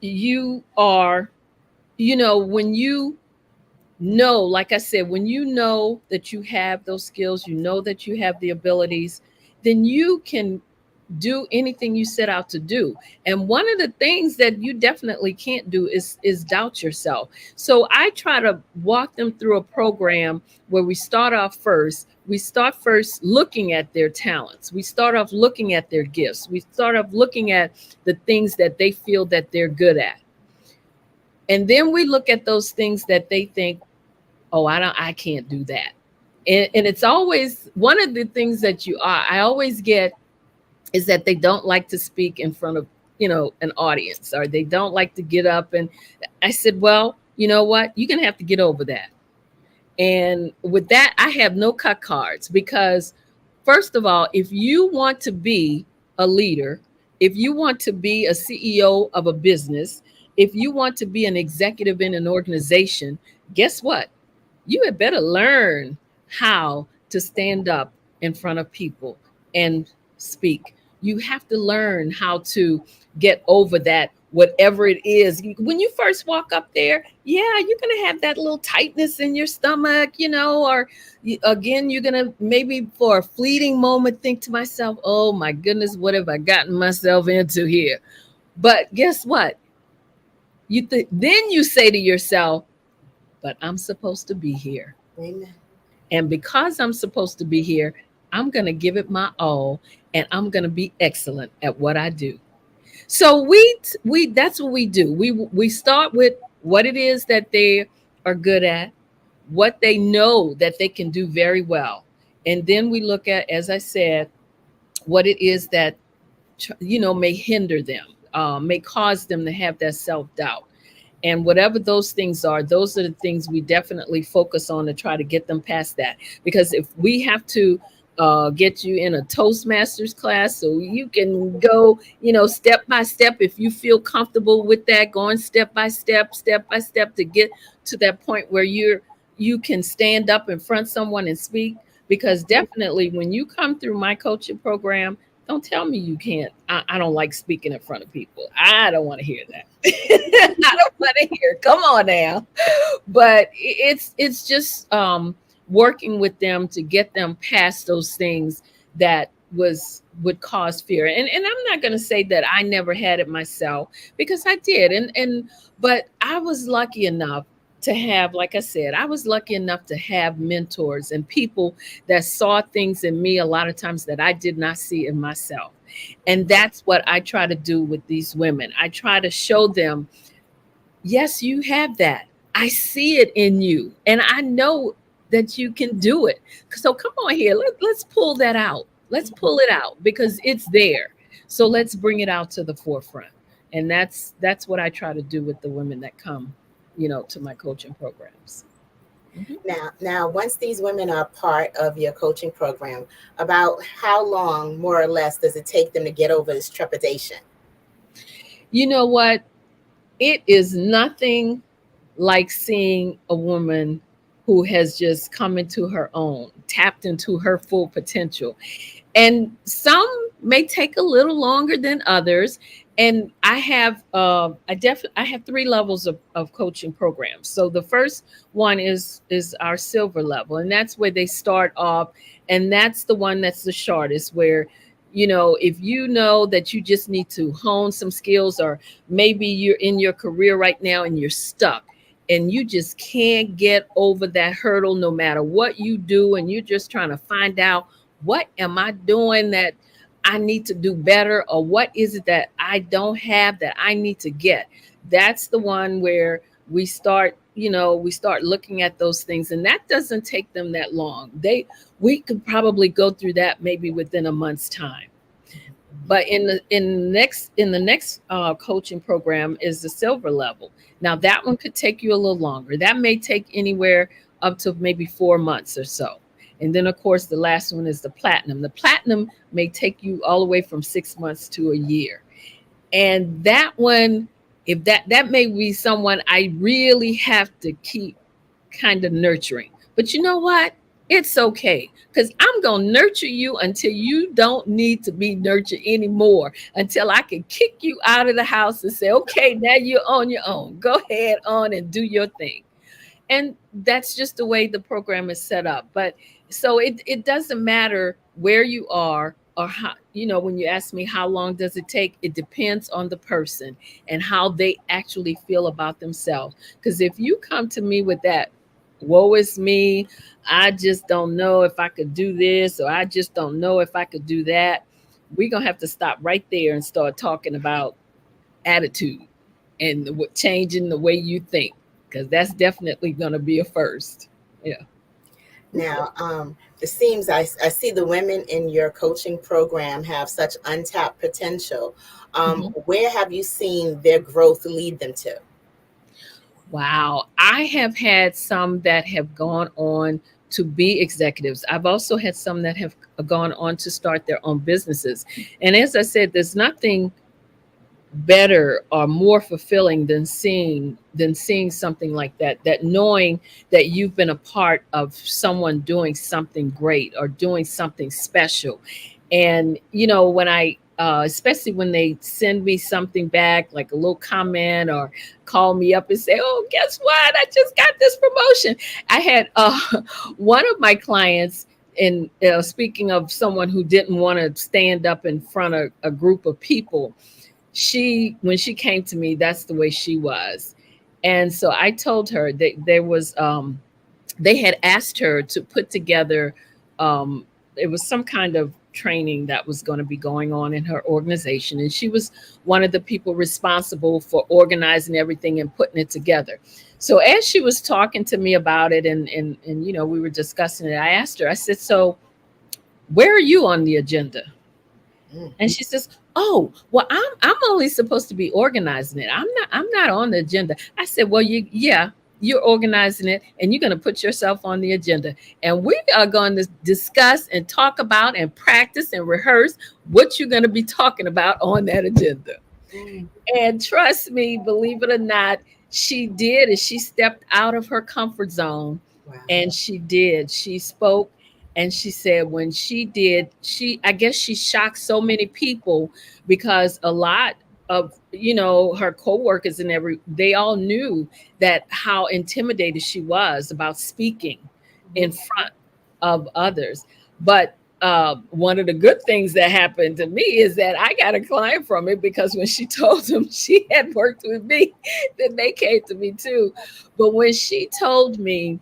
you are, when you know, like I said, when you know that you have those skills, you know that you have the abilities, then you can do anything you set out to do. And one of the things that you definitely can't do is doubt yourself. So I try to walk them through a program where we start first looking at their talents. We start off looking at their gifts. We start off looking at the things that they feel that they're good at. And then we look at those things that they think, oh, I can't do that. And it's always one of the things that I always get is that they don't like to speak in front of, an audience, or they don't like to get up. And I said, well, you know what? You're going to have to get over that. And with that, I have no cut cards, because first of all, if you want to be a leader, if you want to be a CEO of a business, if you want to be an executive in an organization, guess what? You had better learn how to stand up in front of people and speak. You have to learn how to get over that, whatever it is. When you first walk up there, yeah, you're going to have that little tightness in your stomach, or again, you're going to maybe for a fleeting moment think to myself, oh my goodness, what have I gotten myself into here? But guess what? Then you say to yourself, but I'm supposed to be here. Amen. And because I'm supposed to be here, I'm going to give it my all, and I'm going to be excellent at what I do. So we that's what we do. We start with what it is that they are good at, what they know that they can do very well. And then we look at, as I said, what it is that may hinder them, may cause them to have that self-doubt. And whatever those things are, those are the things we definitely focus on to try to get them past that. Because if we have to get you in a Toastmasters class so you can go, step by step, if you feel comfortable with that, going step by step to get to that point where you can stand up in front of someone and speak. Because definitely when you come through my coaching program, don't tell me you can't. I don't like speaking in front of people. I don't want to hear that. I don't want to hear. Come on now. But it's just working with them to get them past those things that would cause fear. And I'm not going to say that I never had it myself, because I did. But I was lucky enough to have, like I said, I was lucky enough to have mentors and people that saw things in me a lot of times that I did not see in myself. And that's what I try to do with these women. I try to show them, yes, you have that. I see it in you. And I know that you can do it. So come on here. Let's pull that out. Let's pull it out, because it's there. So let's bring it out to the forefront. And that's what I try to do with the women that come, to my coaching programs. Mhm. Now, once these women are part of your coaching program, about how long, more or less, does it take them to get over this trepidation? You know what? It is nothing like seeing a woman who has just come into her own, tapped into her full potential. And some may take a little longer than others. And I have three levels of coaching programs. So the first one is our silver level, and that's where they start off, and that's the one that's the shortest, where if you know that you just need to hone some skills, or maybe you're in your career right now and you're stuck and you just can't get over that hurdle no matter what you do, and you're just trying to find out, what am I doing that I need to do better, or what is it that I don't have that I need to get? That's the one where we start looking at those things, and that doesn't take them that long. We could probably go through that maybe within a month's time. But in the next coaching program is the silver level. Now that one could take you a little longer. That may take anywhere up to maybe 4 months or so. And then of course the last one is the platinum. The platinum may take you all the way from 6 months to a year. And that one, if that may be someone I really have to keep kind of nurturing. But you know what? It's okay, because I'm going to nurture you until you don't need to be nurtured anymore, until I can kick you out of the house and say, okay, now you're on your own. Go ahead on and do your thing. And that's just the way the program is set up. But so it doesn't matter where you are or how, when you ask me how long does it take, it depends on the person and how they actually feel about themselves. Because if you come to me with that, woe is me, I just don't know if I could do this, or I just don't know if I could do that, we're going to have to stop right there and start talking about attitude and changing the way you think, because that's definitely going to be a first. Yeah. Now, it seems I see the women in your coaching program have such untapped potential. Mhm. Where have you seen their growth lead them to? Wow. I have had some that have gone on to be executives. I've also had some that have gone on to start their own businesses. And as I said, there's nothing better or more fulfilling than seeing something like that, that knowing that you've been a part of someone doing something great or doing something special. And when I especially when they send me something back, like a little comment, or call me up and say, oh, guess what, I just got this promotion. I had one of my clients, and speaking of someone who didn't want to stand up in front of a group of people, she when she came to me, that's the way she was. And so I told her that they had asked her to put together, it was some kind of training that was going to be going on in her organization, and she was one of the people responsible for organizing everything and putting it together. So as she was talking to me about it, and we were discussing it, I asked her, I said, so where are you on the agenda? Mm. And she says, "Oh, well, I'm only supposed to be organizing it. I'm not on the agenda." I said, "Well, yeah, you're organizing it, and you're going to put yourself on the agenda, and we are going to discuss and talk about and practice and rehearse what you're going to be talking about on that agenda." Mm. And trust me, believe it or not, she did. And she stepped out of her comfort zone. Wow. And she did. She spoke, and she said when she did, I guess she shocked so many people, because a lot of, her coworkers and they all knew that how intimidated she was about speaking in front of others. But one of the good things that happened to me is that I got a client from it, because when she told them she had worked with me, then they came to me too. But when she told me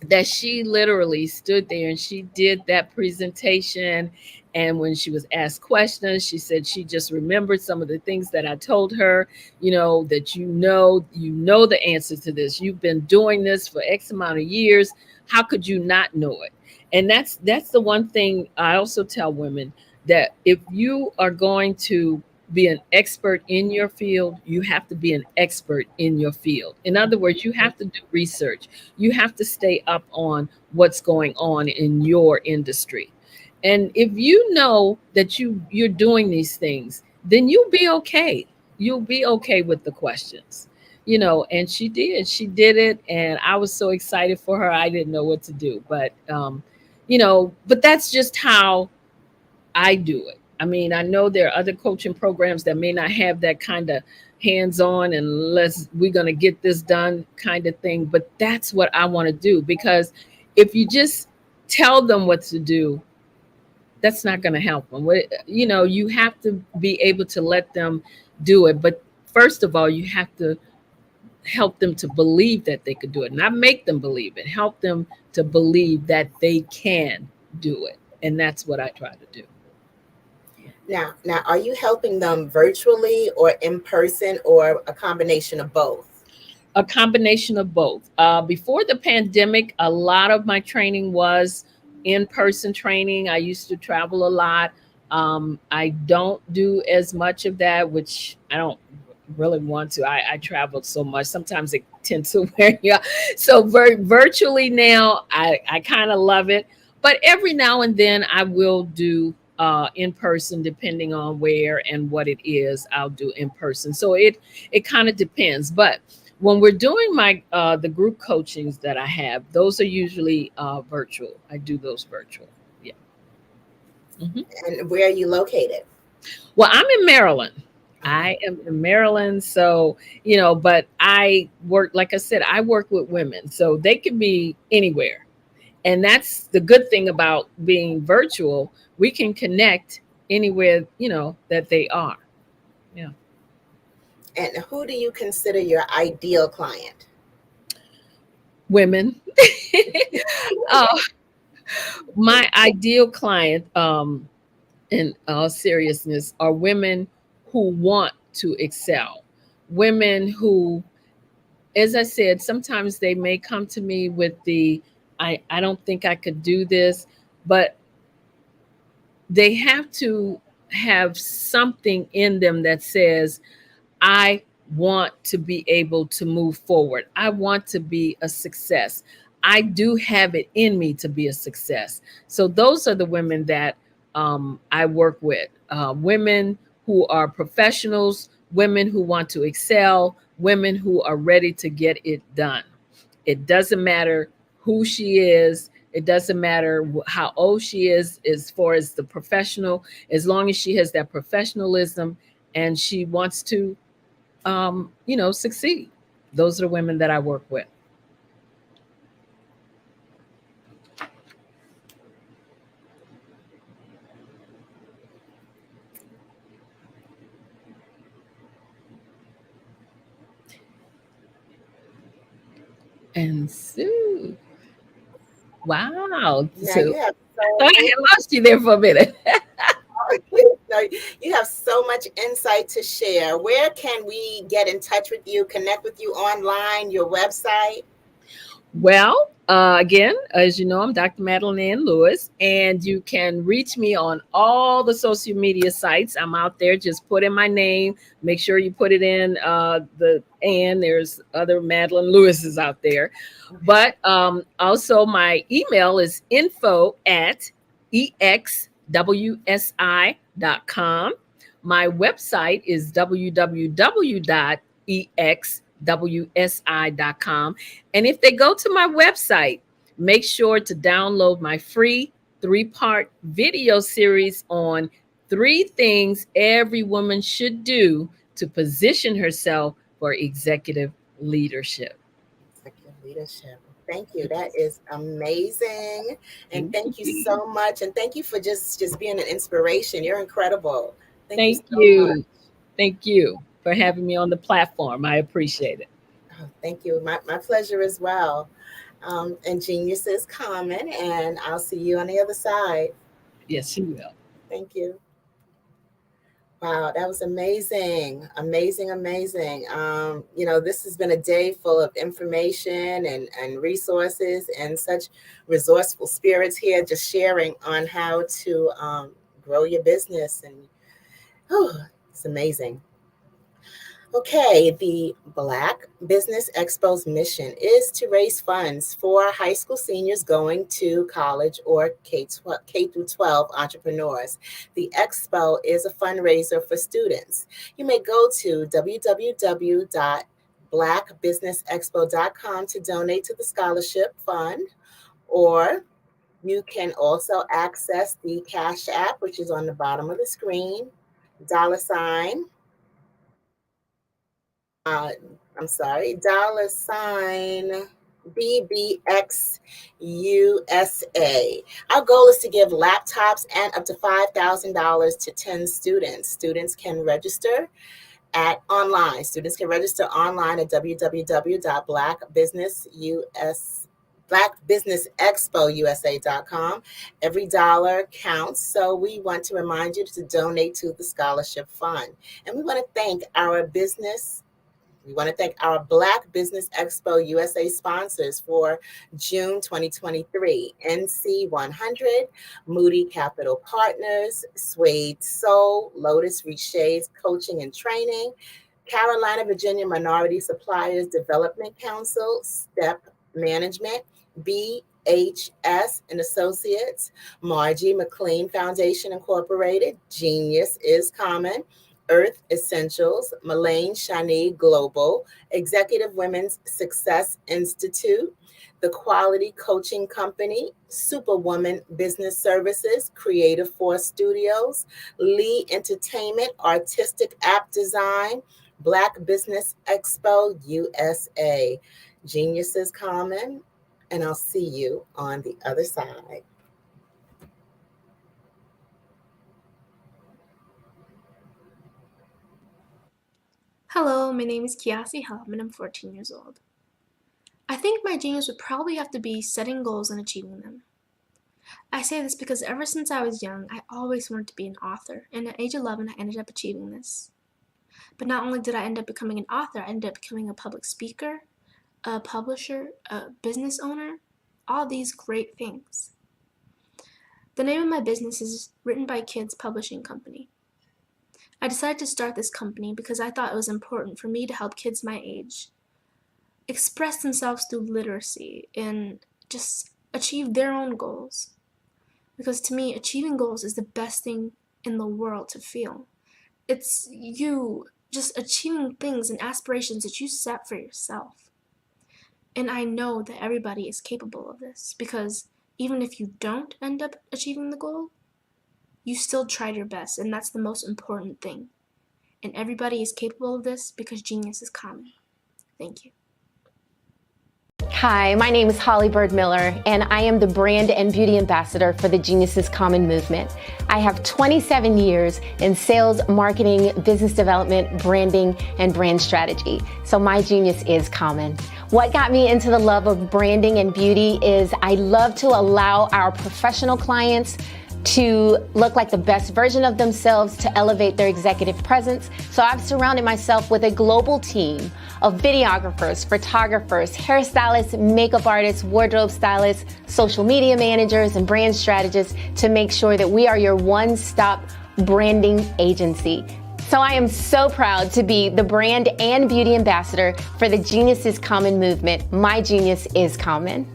that she literally stood there and she did that presentation, and when she was asked questions, she said she just remembered some of the things that I told her, that the answer to this, you've been doing this for X amount of years, how could you not know it? And that's the one thing I also tell women, that if you are going to be an expert in your field, you have to be an expert in your field. In other words, you have to do research, you have to stay up on what's going on in your industry. And if you know that you're doing these things, then you'll be okay. You'll be okay with the questions. And she did it, and I was so excited for her. I didn't know what to do. But that's just how I do it. I mean, I know there are other coaching programs that may not have that kind of hands-on and we're going to get this done kind of thing, but that's what I want to do, because if you just tell them what to do, that's not going to help them. You have to be able to let them do it, but first of all, you have to help them to believe that they could do it, not make them believe it. Help them to believe that they can do it, and that's what I try to do. Now, are you helping them virtually or in person or a combination of both? A combination of both. Before the pandemic, a lot of my training was in-person training. I used to travel a lot. I don't do as much of that, which I don't really want to. I traveled so much. Sometimes it tends to wear you out. So virtually now, I kind of love it. But every now and then I will do in person, depending on where and what it is. I'll do in person. So it kind of depends. But When we're doing my the group coachings that I have, those are usually virtual. I do those virtual. Yeah. Hmm. And where are you located? Well, I'm in Maryland. Okay. I am in Maryland, so but I work, like I said, I work with women, so they can be anywhere, and that's the good thing about being virtual. We can connect anywhere that they are. Yeah. And who do you consider your ideal client? Women. uh, my ideal client, in all seriousness, are women who want to excel. Women who, as I said, sometimes they may come to me with I don't think I could do this, but they have to have something in them that says, I want to be able to move forward. I want to be a success. I do have it in me to be a success. So those are the women that I work with. Women who are professionals, women who want to excel, women who are ready to get it done. It doesn't matter who she is. It doesn't matter how old she is, as far as the professional, as long as she has that professionalism and she wants to succeed. Those are the women that I work with. And Sue, wow. Now So you have I thought I so had lost you there for a minute. no, you have so much insight to share. Where can we get in touch with you, connect with you online, your website? Well, again, as you know, I'm Dr. Madeline Ann Lewis, and you can reach me on all the social media sites. I'm out there. Just put in my name. Make sure you put it in there's other Madeline Lewises out there. Okay. But also, my email is info@exwsi.com. My website is www.exwsi.com. And if they go to my website, make sure to download my free 3-part video series on 3 things every woman should do to position herself for executive leadership. Executive leadership. Thank you. That is amazing. And Thank thank you you. so much. And thank you for just being an inspiration. You're incredible. Thank you Thank so much. you. Thank you for having me on the platform. I appreciate it. Oh, thank you. My pleasure as well. And genius is common, and I'll see you on the other side. Yes, you will. Thank you. Wow, that was amazing. Amazing, amazing. This has been a day full of information and resources and such resourceful spirits here just sharing on how to grow your business. And oh, it's amazing. Okay, the Black Business Expo's mission is to raise funds for high school seniors going to college or K through 12 entrepreneurs. The expo is a fundraiser for students. You may go to www.blackbusinessexpo.com to donate to the scholarship fund, or you can also access the Cash App, which is on the bottom of the screen, dollar sign uh, I'm sorry, dollar sign BBX USA. Our goal is to give laptops and up to $5,000 to 10 students. Students can register at online. Students can register online at blackbusinessexpousa.com. Every dollar counts, so we want to remind you to donate to the scholarship fund. And we want to thank our Black Business Expo USA sponsors for June 2023: NC 100, Moody Capital Partners, Suede Soul, Lotus Reshades Coaching and Training, Carolina Virginia Minority Suppliers Development Council, STEP Management, BHS and Associates, Margie McLean Foundation Incorporated, Genius is Common, Earth Essentials, Malane Shani Global, Executive Women's Success Institute, The Quality Coaching Company, Superwoman Business Services, Creative Force Studios, Lee Entertainment, Artistic App Design, Black Business Expo USA. Genius is common, and I'll see you on the other side. Hello, my name is Kiasi Helm and I'm 14 years old. I think my genius would probably have to be setting goals and achieving them. I say this because ever since I was young, I always wanted to be an author, and at age 11, I ended up achieving this. But not only did I end up becoming an author, I ended up becoming a public speaker, a publisher, a business owner, all these great things. The name of my business is Written by Kids Publishing Company. I decided to start this company because I thought it was important for me to help kids my age express themselves through literacy and just achieve their own goals. Because to me, achieving goals is the best thing in the world to feel. It's you just achieving things and aspirations that you set for yourself. And I know that everybody is capable of this because even if you don't end up achieving the goal, you still tried your best, and that's the most important thing. And everybody is capable of this because genius is common. Thank you. Hi, my name is Holly Bird Miller, and I am the brand and beauty ambassador for the Genius is Common movement. I have 27 years in sales, marketing, business development, branding, and brand strategy. So my genius is common. What got me into the love of branding and beauty is I love to allow our professional clients to look like the best version of themselves, to elevate their executive presence. So I've surrounded myself with a global team of videographers, photographers, hairstylists, makeup artists, wardrobe stylists, social media managers, and brand strategists to make sure that we are your one-stop branding agency. So I am so proud to be the brand and beauty ambassador for the Genius is Common movement. My genius is common.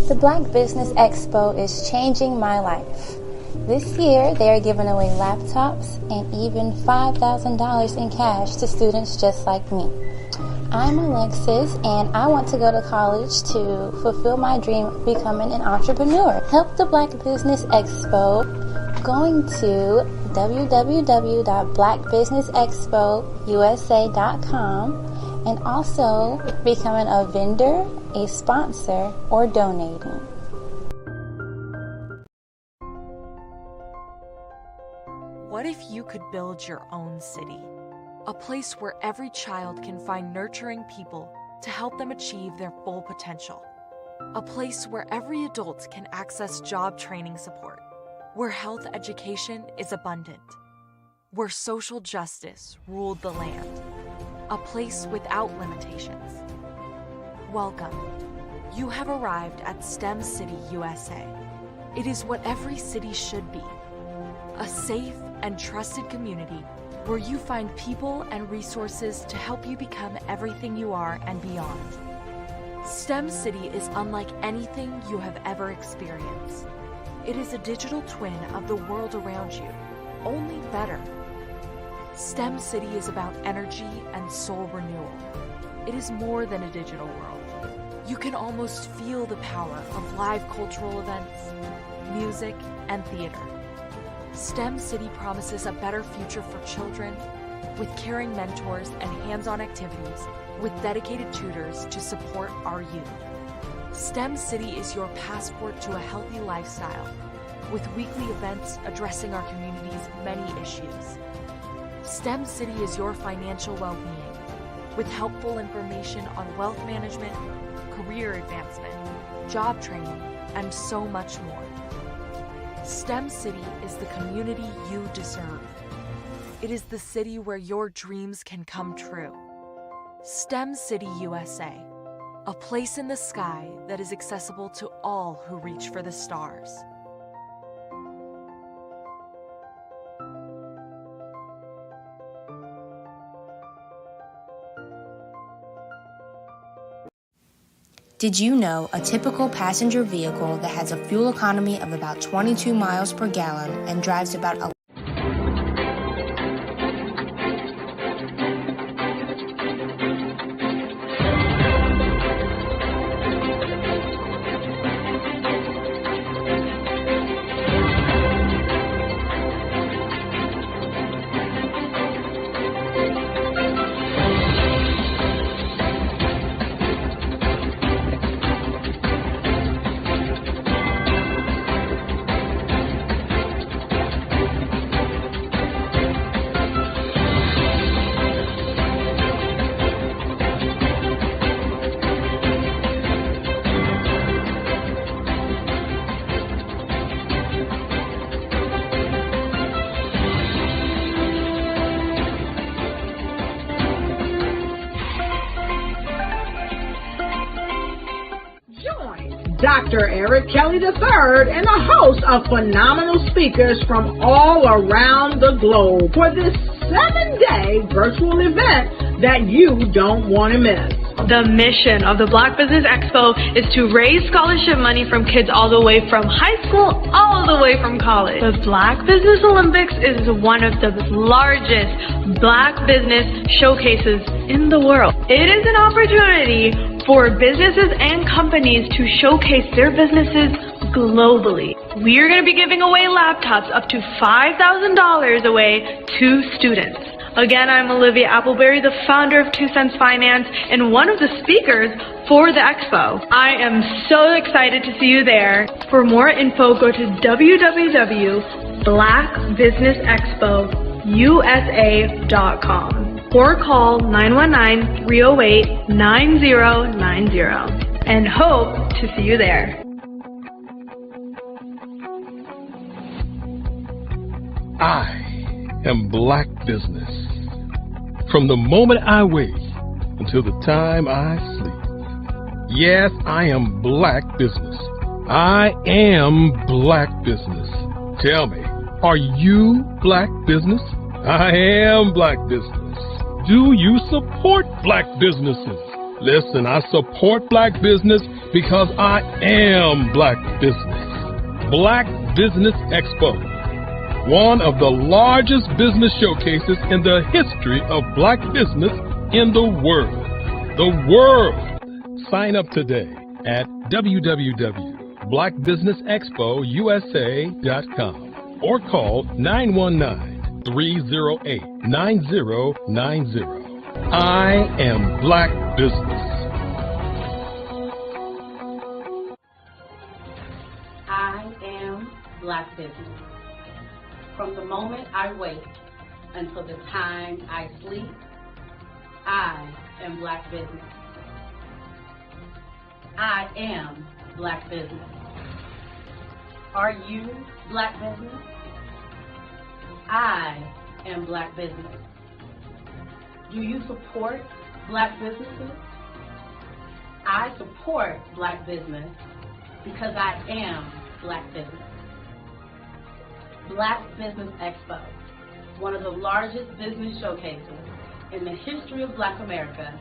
The Black Business Expo is changing my life. This year, they are giving away laptops and even $5,000 in cash to students just like me. I'm Alexis, and I want to go to college to fulfill my dream of becoming an entrepreneur. Help the Black Business Expo going to www.blackbusinessexpousa.com and also becoming a vendor, a sponsor, or donating. What if you could build your own city? A place where every child can find nurturing people to help them achieve their full potential. A place where every adult can access job training support. Where health education is abundant. Where social justice ruled the land. A place without limitations. Welcome. You have arrived at STEM City, USA. It is what every city should be. A safe and trusted community where you find people and resources to help you become everything you are and beyond. STEM City is unlike anything you have ever experienced. It is a digital twin of the world around you, only better. STEM City is about energy and soul renewal. It is more than a digital world. You can almost feel the power of live cultural events, music, and theater. STEM City promises a better future for children with caring mentors and hands-on activities with dedicated tutors to support our youth. STEM City is your passport to a healthy lifestyle with weekly events addressing our community's many issues. STEM City is your financial well-being with helpful information on wealth management, career advancement, job training, and so much more. STEM City is the community you deserve. It is the city where your dreams can come true. STEM City USA, a place in the sky that is accessible to all who reach for the stars. Did you know a typical passenger vehicle that has a fuel economy of about 22 miles per gallon and drives about Dr. Eric Kelly III and a host of phenomenal speakers from all around the globe for this 7-day virtual event that you don't want to miss. The mission of the Black Business Expo is to raise scholarship money from kids all the way from high school all the way from college. The Black Business Olympics is one of the largest Black business showcases in the world. It is an opportunity for businesses and companies to showcase their businesses globally. We are going to be giving away laptops up to $5,000 away to students. Again, I'm Olivia Appleberry, the founder of 2 Cents Finance and one of the speakers for the expo. I am so excited to see you there. For more info, go to www.blackbusinessexpousa.com or call 919-308-9090 and hope to see you there. I am Black Business. From the moment I wake until the time I sleep. Yes, I am Black Business. I am Black Business. Tell me, are you Black Business? I am Black Business. Do you support Black businesses? Listen, I support Black business because I am Black Business. Black Business Expo, one of the largest business showcases in the history of Black business in the world. The world! Sign up today at www.blackbusinessexpousa.com or call 919-308-9090. I am Black Business. I am Black Business. From the moment I wake until the time I sleep, I am Black Business. I am Black Business. Are you Black Business? I am Black Business. Do you support Black businesses? I support Black business because I am Black business. Black Business Expo, one of the largest business showcases in the history of Black America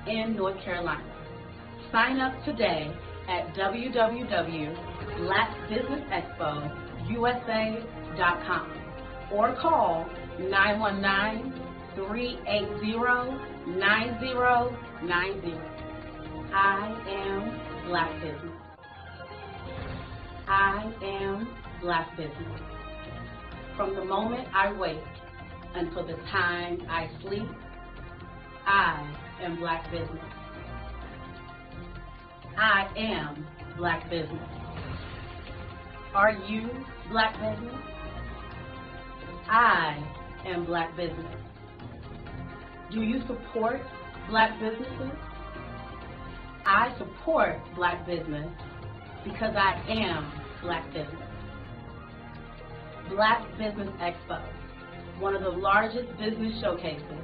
in North Carolina. Sign up today at www.blackbusinessexpousa.com or call 919-380-9090. I am Black Business. I am Black Business. From the moment I wake until the time I sleep, I am Black Business. I am Black Business. Are you Black Business? I am Black Business. Do you support Black businesses? I support Black business because I am Black business. Black Business Expo, one of the largest business showcases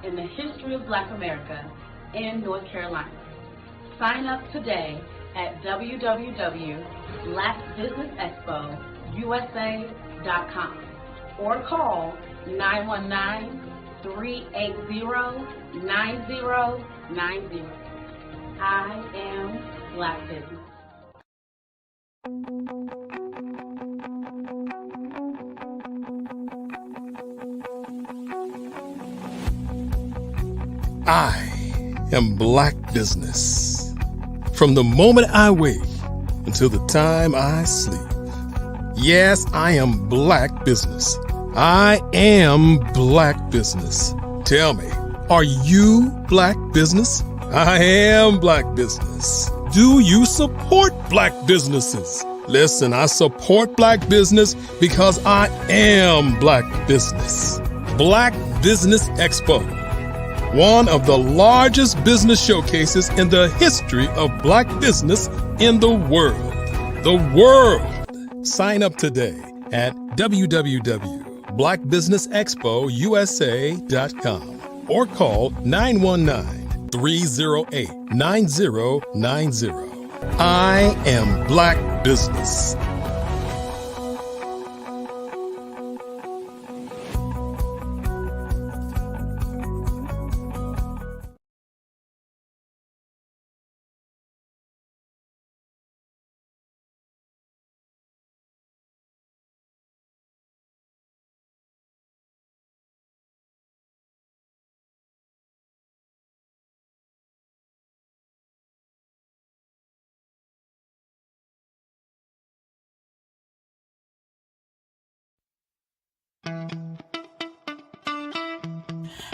in the history of Black America in North Carolina. Sign up today at www.blackbusinessexpousa.com or call 919-380-9090. I am Black business. I am Black business. From the moment I wake until the time I sleep. Yes, I am Black business. I am Black business. Tell me, are you Black business? I am Black business. Do you support Black businesses? Listen, I support Black business because I am Black business. Black Business Expo, one of the largest business showcases in the history of Black business in the world. The world! Sign up today at www.blackbusinessexpousa.com or call 919-308-9090. I am Black business.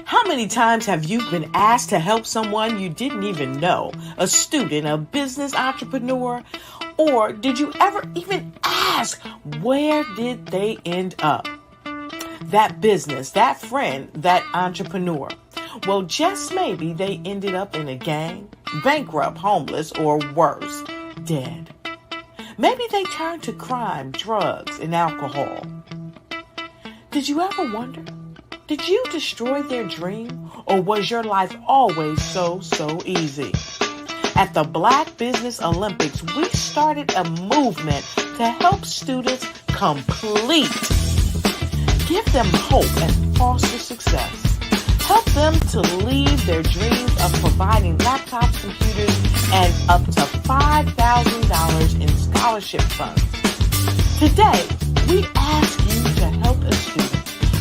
How many times have you been asked to help someone you didn't even know? A student, a business entrepreneur? Or did you ever even ask, where did they end up? That business, that friend, that entrepreneur. Well, just maybe they ended up in a gang, bankrupt, homeless, or worse, dead. Maybe they turned to crime, drugs, and alcohol. Did you ever wonder? Did you destroy their dream, or was your life always so easy? At the Black Business Olympics, we started a movement to help students complete. Give them hope and foster success. Help them to leave their dreams of providing laptops, computers, and up to $5,000 in scholarship funds. Today, we ask you to help a student,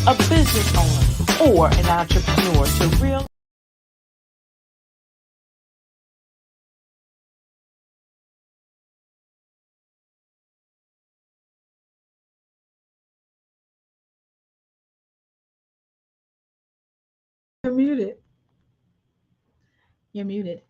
a business owner, or an entrepreneur to realize You're muted. You're muted.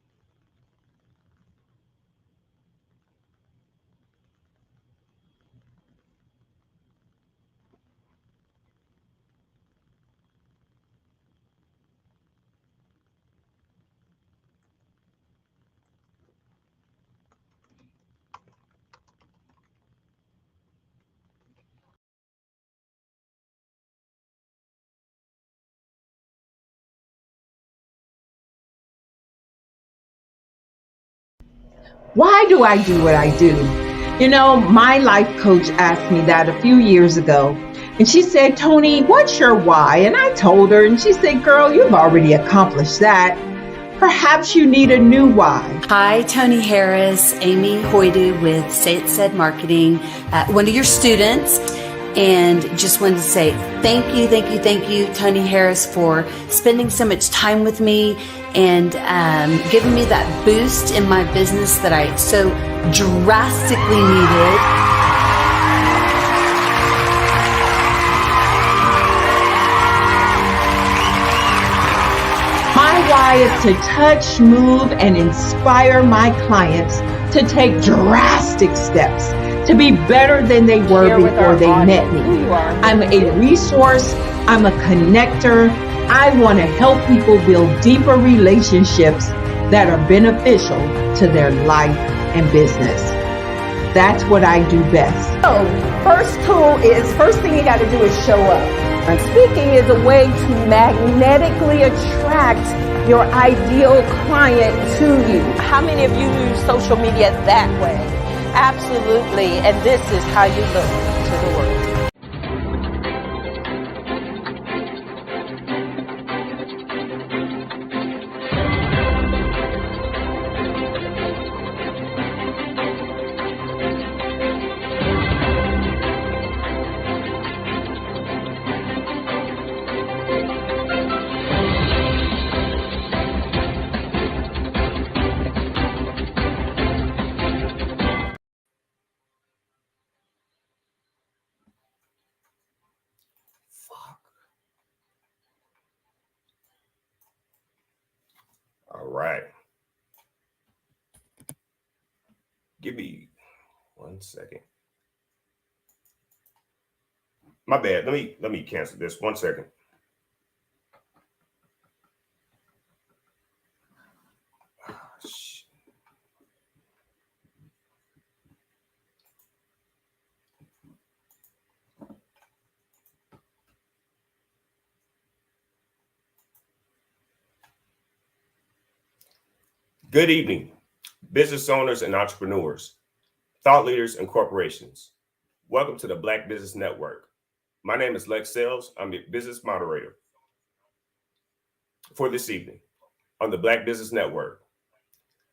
Why do I do what I do? You know, my life coach asked me that a few years ago. And she said, Tony, what's your why? And I told her, and she said, girl, you've already accomplished that. Perhaps you need a new why. Hi, Tony Harris, Amy Hoydu with Say It Said Marketing, one of your students. And just wanted to say thank you, Tony Harris, for spending so much time with me and giving me that boost in my business that I so drastically needed. My why is to touch, move, and inspire my clients to take drastic steps to be better than they were before they met me. I'm a resource. I'm a connector. I want to help people build deeper relationships that are beneficial to their life and business. That's what I do best. So, first thing you got to do is show up. And speaking is a way to magnetically attract your ideal client to you. How many of you use social media that way? Absolutely. And this is how you look to the world. right. Give me 1 second. My bad. Let me cancel this. 1 second. Good evening, business owners and entrepreneurs, thought leaders and corporations. Welcome to the Black Business Network. My name is Lex Sales. I'm the business moderator for this evening on the Black Business Network.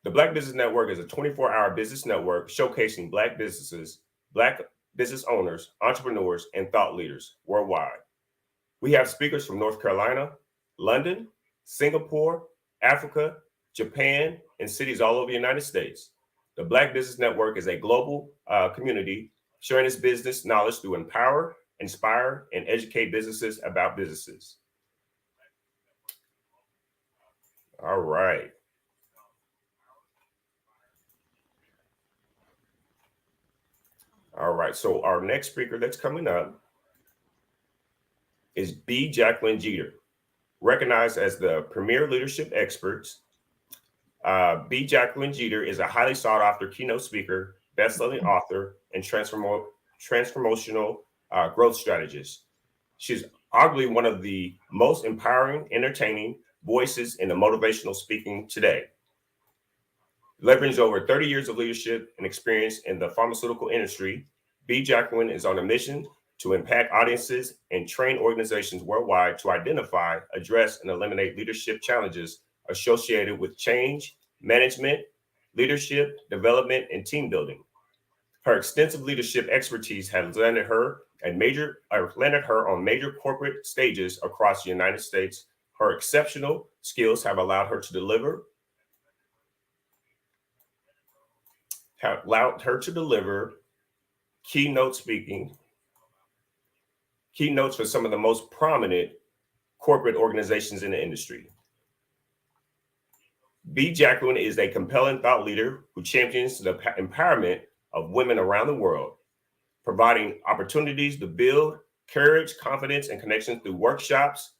The Black Business Network is a 24-hour business network showcasing Black businesses, Black business owners, entrepreneurs, and thought leaders worldwide. We have speakers from North Carolina, London, Singapore, Africa, Japan, and cities all over the United States. The Black Business Network is a global community sharing its business knowledge to empower, inspire, and educate businesses about businesses. All right. All right. So our next speaker that's coming up is B. Jacqueline Jeter, recognized as the premier leadership expert. B. Jacqueline Jeter is a highly sought after keynote speaker, best-selling author, and transformational growth strategist. She's arguably one of the most empowering, entertaining voices in the motivational speaking today. Leveraging over 30 years of leadership and experience in the pharmaceutical industry, B. Jacqueline is on a mission to impact audiences and train organizations worldwide to identify, address, and eliminate leadership challenges associated with change, management, leadership, development, and team building. Her extensive leadership expertise has landed her on major corporate stages across the United States. Her exceptional skills have allowed her to deliver keynotes for some of the most prominent corporate organizations in the industry. B. Jacqueline is a compelling thought leader who champions the empowerment of women around the world, providing opportunities to build courage, confidence, and connections through workshops,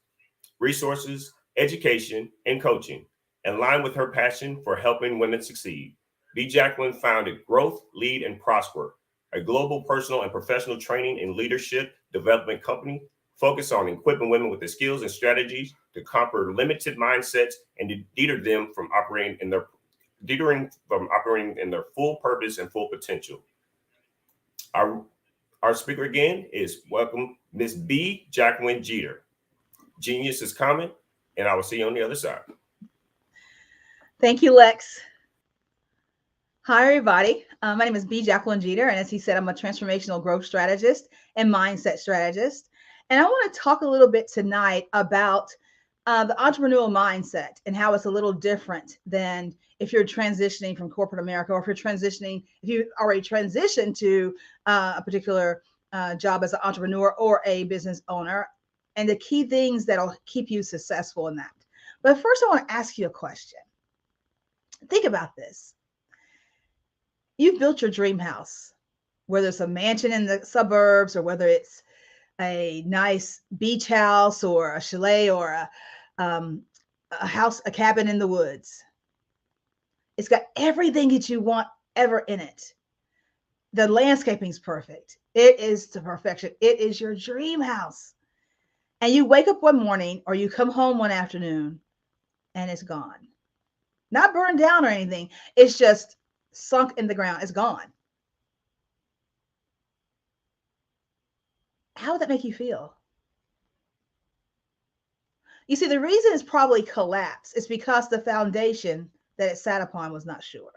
resources, education, and coaching. In line with her passion for helping women succeed, B. Jacqueline founded Growth, Lead, and Prosper, a global personal and professional training and leadership development company focused on equipping women with the skills and strategies to conquer limited mindsets and to deter them from operating in their full purpose and full potential. Our speaker again is welcome Miss B. Jacqueline Jeter. Genius is coming, and I will see you on the other side. Thank you, Lex. Hi, everybody. My name is B. Jacqueline Jeter, and as he said, I'm a transformational growth strategist and mindset strategist. And I want to talk a little bit tonight about the entrepreneurial mindset and how it's a little different than if you're transitioning from corporate America, or if you already transitioned to a particular job as an entrepreneur or a business owner, and the key things that'll keep you successful in that. But first, I want to ask you a question. Think about this. You've built your dream house, whether it's a mansion in the suburbs or whether it's a nice beach house or a chalet or a cabin in the woods. It's got everything that you want ever in it. The landscaping's perfect. It is to perfection. It is your dream house. And you wake up one morning or you come home one afternoon and it's gone. Not burned down or anything. It's just sunk in the ground. It's gone. How would that make you feel? You see, the reason it's probably collapsed is because the foundation that it sat upon was not sure.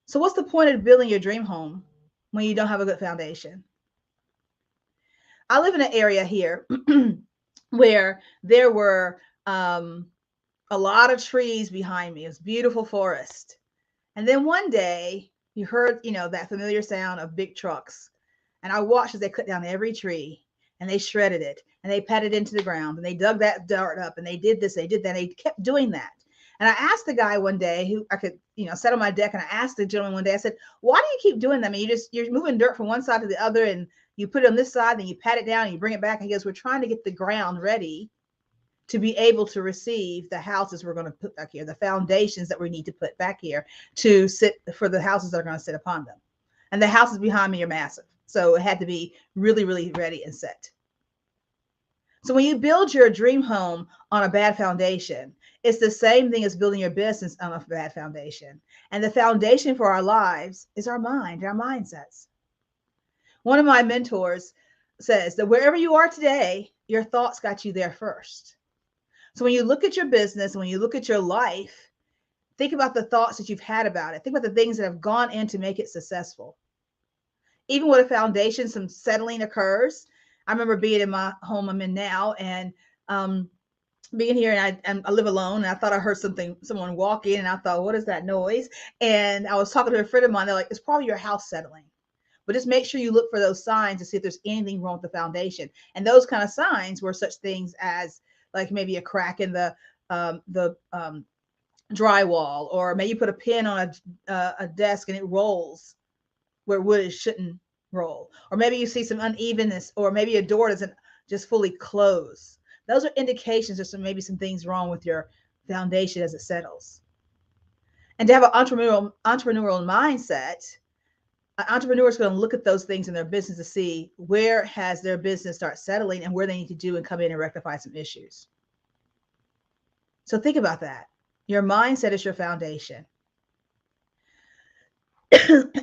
So what's the point of building your dream home when you don't have a good foundation? I live in an area here where there were a lot of trees behind me. It was a beautiful forest. And then one day you heard, that familiar sound of big trucks. And I watched as they cut down every tree and they shredded it and they pat it into the ground and they dug that dirt up and they did this, they did that. They kept doing that. And I asked the guy one day who I could, sat on my deck, and I asked the gentleman one day, I said, why do you keep doing that? I mean, you're moving dirt from one side to the other, and you put it on this side, then you pat it down and you bring it back. And he goes, we're trying to get the ground ready to be able to receive the houses we're going to put back here, the foundations that we need to put back here to sit for the houses that are going to sit upon them. And the houses behind me are massive. So it had to be really, really ready and set. So when you build your dream home on a bad foundation, it's the same thing as building your business on a bad foundation. And the foundation for our lives is our mind, our mindsets. One of my mentors says that wherever you are today, your thoughts got you there first. So when you look at your business, when you look at your life, think about the thoughts that you've had about it. Think about the things that have gone in to make it successful. Even with a foundation, some settling occurs. I remember being in my home I'm in now, and being here, and I live alone, and I thought I heard someone walk in, and I thought, what is that noise? And I was talking to a friend of mine. They're like, it's probably your house settling. But just make sure you look for those signs to see if there's anything wrong with the foundation. And those kind of signs were such things as like maybe a crack in the drywall, or maybe you put a pin on a desk and it rolls where wood shouldn't roll, or maybe you see some unevenness, or maybe a door doesn't just fully close. Those are indications there's maybe some things wrong with your foundation as it settles. And to have an entrepreneurial mindset, an entrepreneur is going to look at those things in their business to see where has their business start settling and where they need to do and come in and rectify some issues. So think about that. Your mindset is your foundation.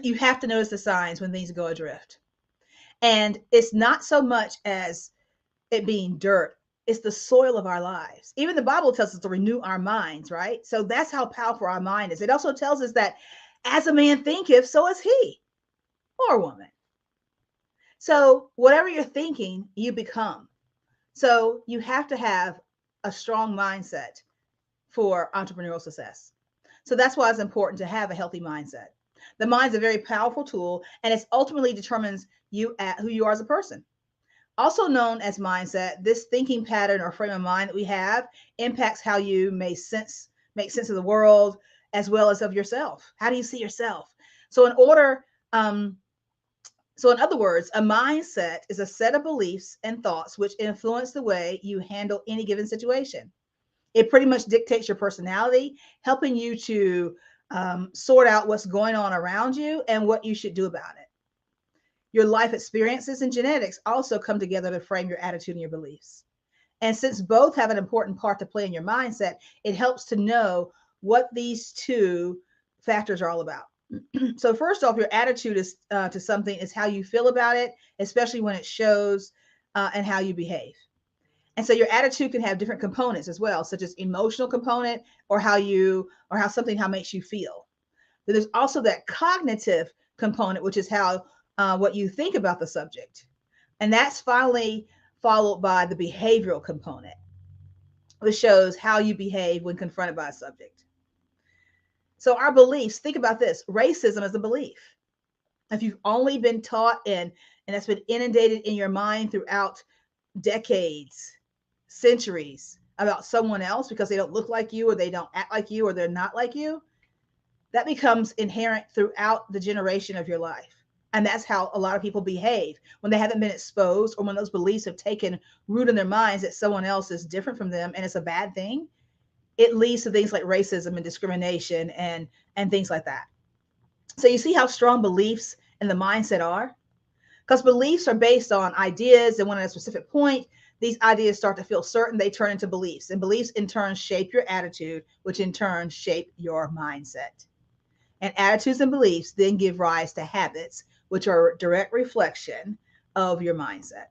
You have to notice the signs when things go adrift. And it's not so much as it being dirt. It's the soil of our lives. Even the Bible tells us to renew our minds, right? So that's how powerful our mind is. It also tells us that as a man thinketh, so is he or woman. So whatever you're thinking, you become. So you have to have a strong mindset for entrepreneurial success. So that's why it's important to have a healthy mindset. The mind's a very powerful tool, and it ultimately determines who you are as a person. Also known as mindset, this thinking pattern or frame of mind that we have impacts how you make sense of the world as well as of yourself. How do you see yourself? So in other words, a mindset is a set of beliefs and thoughts which influence the way you handle any given situation. It pretty much dictates your personality, helping you to sort out what's going on around you and what you should do about it. Your life experiences and genetics also come together to frame your attitude and your beliefs. And since both have an important part to play in your mindset, it helps to know what these two factors are all about. So first off, your attitude is to something is how you feel about it, especially when it shows and how you behave. And so your attitude can have different components as well, such as emotional component or how makes you feel. But there's also that cognitive component, which is how what you think about the subject. And that's finally followed by the behavioral component, which shows how you behave when confronted by a subject. So our beliefs, think about this. Racism is a belief. If you've only been taught and that's been inundated in your mind throughout decades, centuries about someone else because they don't look like you or they don't act like you or they're not like you, that becomes inherent throughout the generation of your life. And that's how a lot of people behave when they haven't been exposed or when those beliefs have taken root in their minds that someone else is different from them and it's a bad thing. It leads to things like racism and discrimination and things like that. So you see how strong beliefs and the mindset are? Because beliefs are based on ideas, and when at a specific point, these ideas start to feel certain, they turn into beliefs. And beliefs in turn shape your attitude, which in turn shape your mindset. And attitudes and beliefs then give rise to habits, which are a direct reflection of your mindset.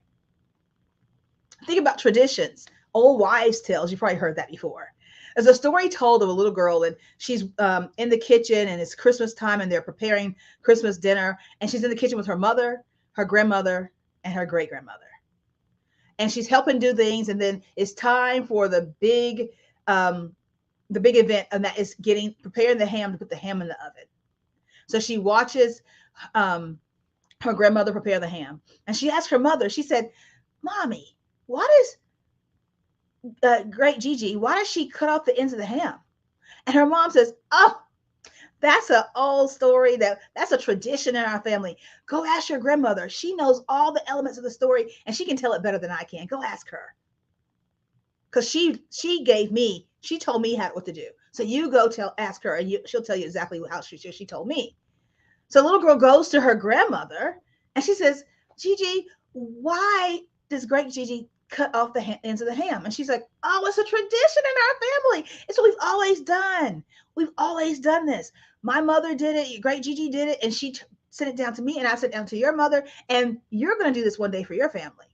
Think about traditions, old wives' tales. You've probably heard that before. There's a story told of a little girl, and she's in the kitchen, and it's Christmas time, and they're preparing Christmas dinner. And she's in the kitchen with her mother, her grandmother, and her great-grandmother. And she's helping do things, and then it's time for the big event, and that is preparing the ham to put the ham in the oven. So she watches her grandmother prepare the ham, and she asked her mother. She said, "Mommy, why does great Gigi, why does she cut off the ends of the ham? And her mom says, oh, that's an old story. That's a tradition in our family. Go ask your grandmother. She knows all the elements of the story and she can tell it better than I can. Go ask her. Because she told me what to do. So you go ask her, and she'll tell you exactly how she told me. So the little girl goes to her grandmother and she says, Gigi, why does great Gigi cut off the ends of the ham? And she's like, oh, it's a tradition in our family. It's what we've always done. We've always done this. My mother did it. Great Gigi did it. And she sent it down to me, and I sent it down to your mother. And you're going to do this one day for your family.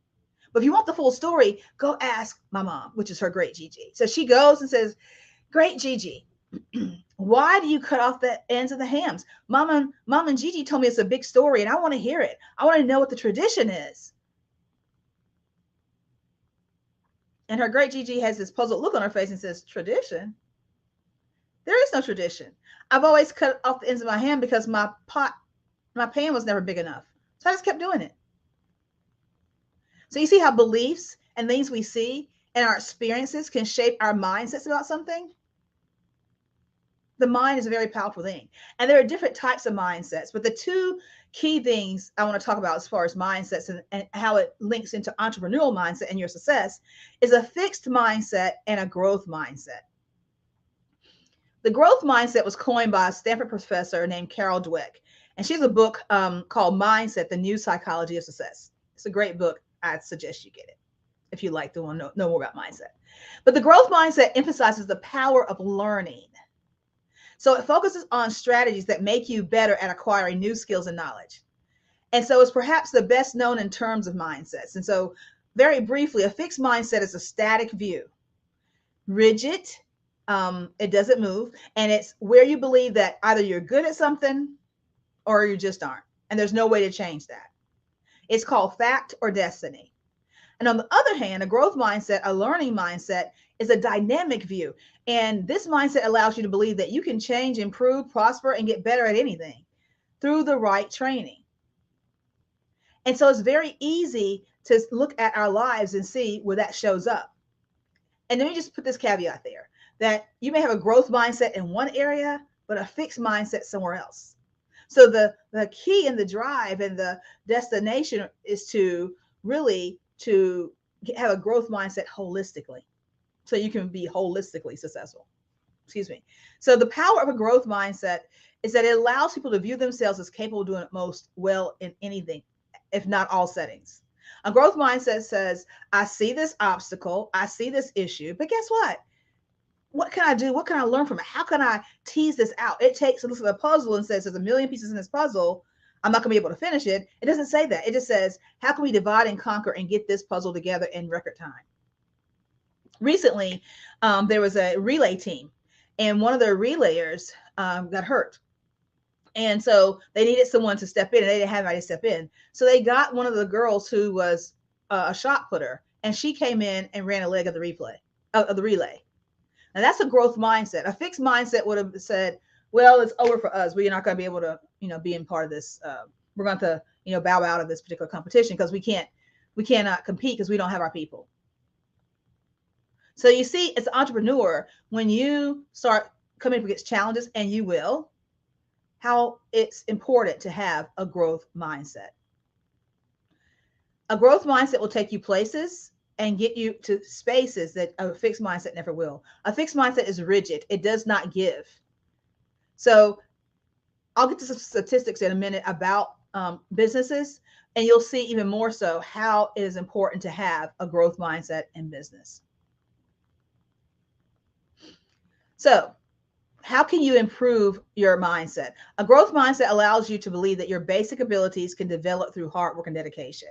But if you want the full story, go ask my mom, which is her great Gigi. So she goes and says, great Gigi, why do you cut off the ends of the hams? Mom and Gigi told me it's a big story, and I want to hear it. I want to know what the tradition is. And her great Gigi has this puzzled look on her face and says, tradition? There is no tradition. I've always cut off the ends of my ham because my pan was never big enough. So I just kept doing it. So you see how beliefs and things we see and our experiences can shape our mindsets about something? The mind is a very powerful thing. And there are different types of mindsets, but the two key things I want to talk about as far as mindsets and how it links into entrepreneurial mindset and your success is a fixed mindset and a growth mindset. The growth mindset was coined by a Stanford professor named Carol Dweck, and she has a book called Mindset, The New Psychology of Success. It's a great book. I'd suggest you get it if you'd like to know more about mindset. But the growth mindset emphasizes the power of learning. So it focuses on strategies that make you better at acquiring new skills and knowledge. And so it's perhaps the best known in terms of mindsets. And so very briefly, a fixed mindset is a static view, rigid, it doesn't move, and it's where you believe that either you're good at something or you just aren't, and there's no way to change that. It's called fact or destiny. And on the other hand, a growth mindset, a learning mindset, is a dynamic view. And this mindset allows you to believe that you can change, improve, prosper, and get better at anything through the right training. And so it's very easy to look at our lives and see where that shows up. And let me just put this caveat there, that you may have a growth mindset in one area, but a fixed mindset somewhere else. So the key and the drive and the destination is to really to have a growth mindset holistically, so you can be holistically successful. Excuse me. So the power of a growth mindset is that it allows people to view themselves as capable of doing it most well in anything, if not all settings. A growth mindset says, I see this obstacle, I see this issue, but guess what? What can I do? What can I learn from it? How can I tease this out? It takes a look at the puzzle and says, there's a million pieces in this puzzle. I'm not going to be able to finish it. It doesn't say that. It just says, how can we divide and conquer and get this puzzle together in record time? Recently, there was a relay team, and one of their relayers got hurt. And so they needed someone to step in, and they didn't have anybody to step in. So they got one of the girls who was a shot putter, and she came in and ran a leg of the relay. Now that's a growth mindset. A fixed mindset would have said, well, it's over for us. We're not going to be able to, be in part of this. We're going to, bow out of this particular competition because we cannot compete because we don't have our people. So you see, as an entrepreneur, when you start coming up against challenges, and you will, how it's important to have a growth mindset. A growth mindset will take you places and get you to spaces that a fixed mindset never will. A fixed mindset is rigid. It does not give. So I'll get to some statistics in a minute about businesses, and you'll see even more so how it is important to have a growth mindset in business. So how can you improve your mindset? A growth mindset allows you to believe that your basic abilities can develop through hard work and dedication.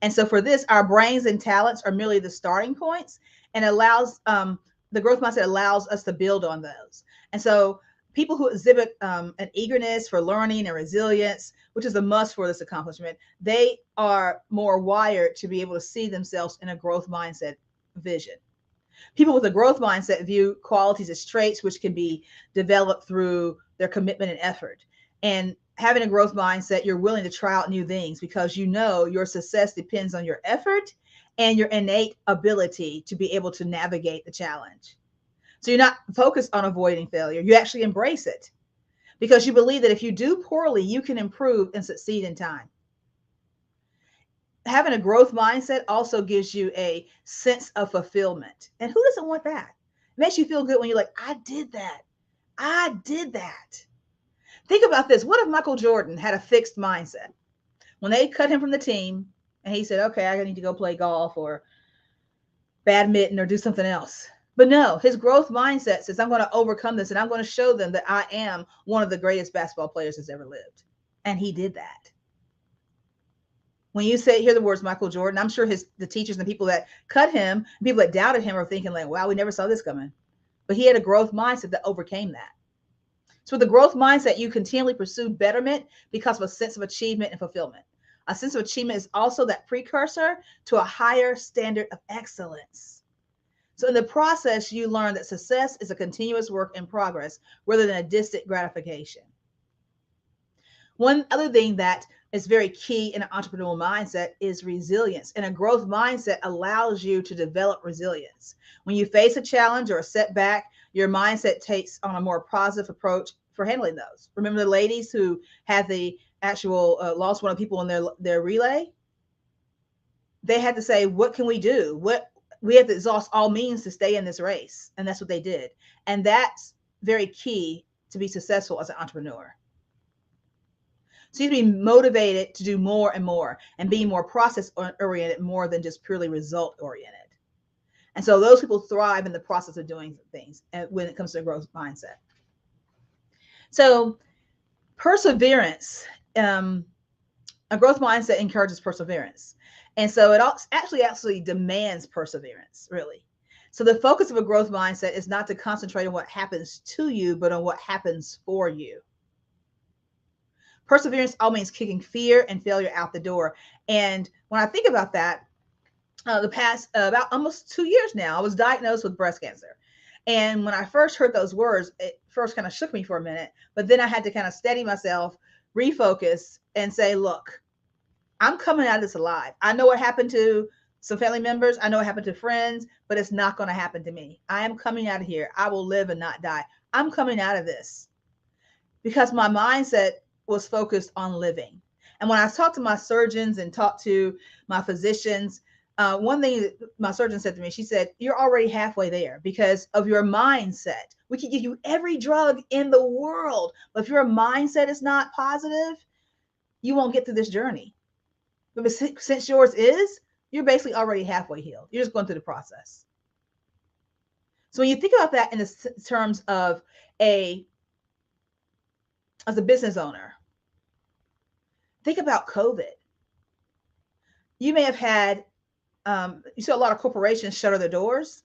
And so for this, our brains and talents are merely the starting points, and allows the growth mindset allows us to build on those. And so people who exhibit an eagerness for learning and resilience, which is a must for this accomplishment, they are more wired to be able to see themselves in a growth mindset vision. People with a growth mindset view qualities as traits which can be developed through their commitment and effort. And having a growth mindset, you're willing to try out new things because your success depends on your effort and your innate ability to be able to navigate the challenge. So you're not focused on avoiding failure. You actually embrace it because you believe that if you do poorly, you can improve and succeed in time. Having a growth mindset also gives you a sense of fulfillment. And who doesn't want that? It makes you feel good when you're like, I did that. I did that. Think about this. What if Michael Jordan had a fixed mindset? When they cut him from the team and he said, okay, I need to go play golf or badminton or do something else. But no, his growth mindset says, I'm going to overcome this and I'm going to show them that I am one of the greatest basketball players that's ever lived. And he did that. When you hear the words Michael Jordan, I'm sure the teachers and the people that cut him, people that doubted him are thinking like, wow, we never saw this coming. But he had a growth mindset that overcame that. So with the growth mindset, you continually pursue betterment because of a sense of achievement and fulfillment. A sense of achievement is also that precursor to a higher standard of excellence. So in the process, you learn that success is a continuous work in progress rather than a distant gratification. One other thing that is very key in an entrepreneurial mindset is resilience. And a growth mindset allows you to develop resilience. When you face a challenge or a setback, your mindset takes on a more positive approach for handling those. Remember the ladies who had the actual lost one of people in their relay? They had to say, what can we do? We have to exhaust all means to stay in this race. And that's what they did. And that's very key to be successful as an entrepreneur. So you have to be motivated to do more and more and be more process oriented more than just purely result oriented. And so those people thrive in the process of doing things when it comes to a growth mindset. So perseverance, a growth mindset encourages perseverance. And so it actually demands perseverance, really. So the focus of a growth mindset is not to concentrate on what happens to you, but on what happens for you. Perseverance all means kicking fear and failure out the door. And when I think about that, the past about almost 2 years now, I was diagnosed with breast cancer. And when I first heard those words, it first kind of shook me for a minute, but then I had to kind of steady myself, refocus, and say, look, I'm coming out of this alive. I know what happened to some family members. I know what happened to friends, but it's not going to happen to me. I am coming out of here. I will live and not die. I'm coming out of this because my mindset was focused on living. And when I talked to my surgeons and talked to my physicians, one thing that my surgeon said to me, she said, you're already halfway there because of your mindset. We can give you every drug in the world, but if your mindset is not positive, you won't get through this journey. But since yours is, you're basically already halfway healed. You're just going through the process. So when you think about that in the terms of as a business owner, think about COVID. You may have had, you saw a lot of corporations shutter their doors.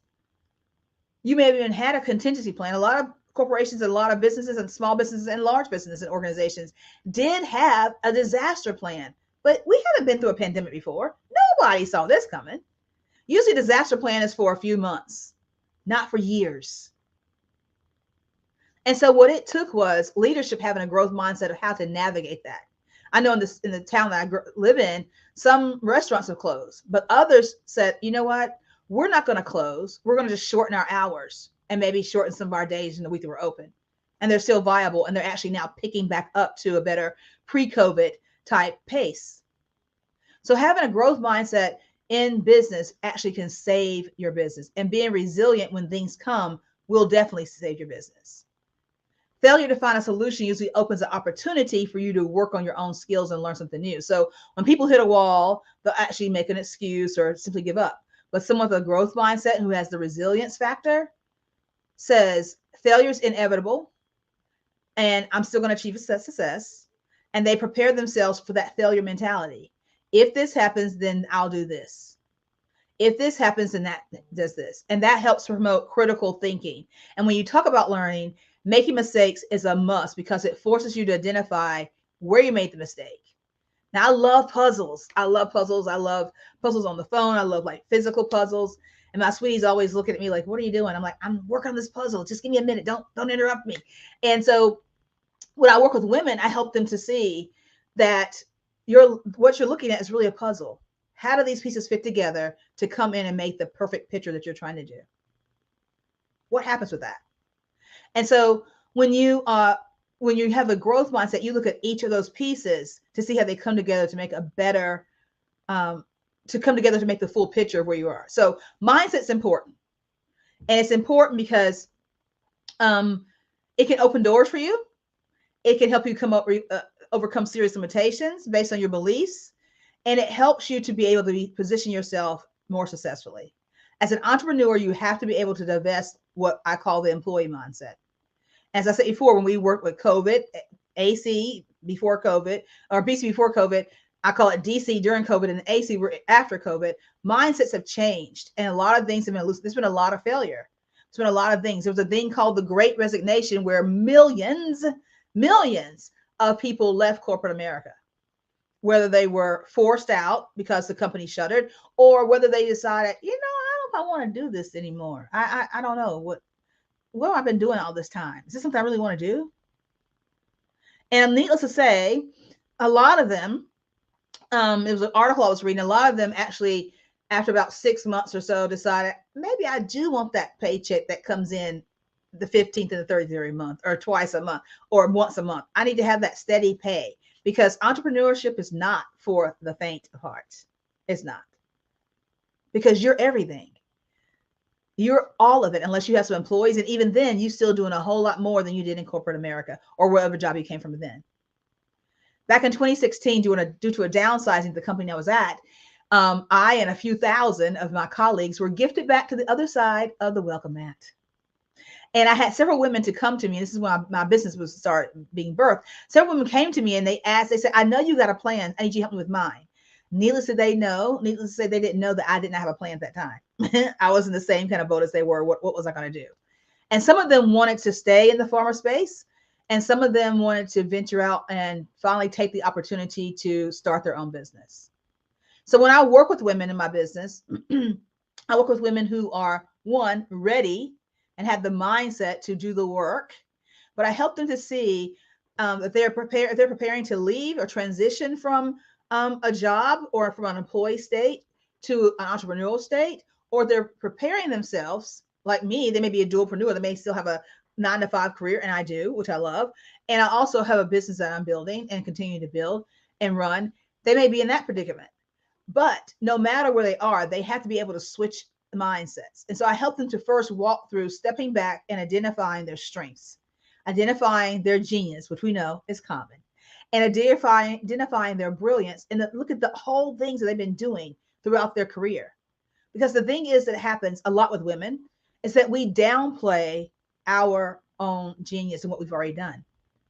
You may have even had a contingency plan. A lot of corporations and a lot of businesses and small businesses and large businesses and organizations did have a disaster plan, but we haven't been through a pandemic before. Nobody saw this coming. Usually disaster plan is for a few months, not for years. And so what it took was leadership having a growth mindset of how to navigate that. I know in the town that I live in, some restaurants have closed, but others said, you know what? We're not going to close. We're going to just shorten our hours and maybe shorten some of our days in the week that we're open. And they're still viable. And they're actually now picking back up to a better pre-COVID type pace. So having a growth mindset in business actually can save your business. And being resilient when things come will definitely save your business. Failure to find a solution usually opens an opportunity for you to work on your own skills and learn something new. So when people hit a wall, they'll actually make an excuse or simply give up. But someone with a growth mindset who has the resilience factor says failure is inevitable and I'm still going to achieve success. And they prepare themselves for that failure mentality. If this happens, then I'll do this. If this happens, then that does this. And that helps promote critical thinking. And when you talk about learning, making mistakes is a must because it forces you to identify where you made the mistake. Now, I love puzzles. I love puzzles. I love puzzles on the phone. I love like physical puzzles. And my sweetie's always looking at me like, what are you doing? I'm like, I'm working on this puzzle. Just give me a minute. Don't interrupt me. And so when I work with women, I help them to see that what you're looking at is really a puzzle. How do these pieces fit together to come in and make the perfect picture that you're trying to do? What happens with that? And so when you have a growth mindset, you look at each of those pieces to see how they come together to make a better, to come together to make the full picture of where you are. So mindset's important. And it's important because it can open doors for you. It can help you overcome serious limitations based on your beliefs. And it helps you to be able to position yourself more successfully. As an entrepreneur, you have to be able to divest what I call the employee mindset. As I said before, when we worked with COVID, AC before COVID, or BC before COVID, I call it DC during COVID, and AC after COVID, mindsets have changed. And a lot of things have been loose. There's been a lot of failure. There's been a lot of things. There was a thing called the Great Resignation where millions of people left corporate America, whether they were forced out because the company shuttered, or whether they decided, I don't know if I want to do this anymore. I don't know what have I been doing all this time? Is this something I really want to do? And needless to say, a lot of them, it was an article I was reading, a lot of them actually, after about 6 months or so, decided, maybe I do want that paycheck that comes in the 15th and the 30th every month, or twice a month, or once a month. I need to have that steady pay, because entrepreneurship is not for the faint of heart. It's not. Because you're everything. You're all of it, unless you have some employees. And even then, you're still doing a whole lot more than you did in corporate America or whatever job you came from then. Back in 2016, due to a downsizing of the company I was at, I and a few thousand of my colleagues were gifted back to the other side of the welcome mat. And I had several women to come to me. This is when my business was start being birthed. Several women came to me and they said, I know you got a plan. I need you to help me with mine. Needless to say, they didn't know that I did not have a plan at that time. I was in the same kind of boat as they were. What was I going to do? And some of them wanted to stay in the pharma space, and some of them wanted to venture out and finally take the opportunity to start their own business. So when I work with women in my business, I work with women who are, one, ready and have the mindset to do the work, but I help them to see that they're prepared, if they're preparing to leave or transition from a job or from an employee state to an entrepreneurial state, or they're preparing themselves, like me. They may be a dualpreneur. They may still have a 9-to-5 career, and I do, which I love. And I also have a business that I'm building and continue to build and run. They may be in that predicament, but no matter where they are, they have to be able to switch mindsets. And so I help them to first walk through stepping back and identifying their strengths, identifying their genius, which we know is common, and identifying their brilliance, and look at the whole things that they've been doing throughout their career. Because the thing is that happens a lot with women is that we downplay our own genius and what we've already done.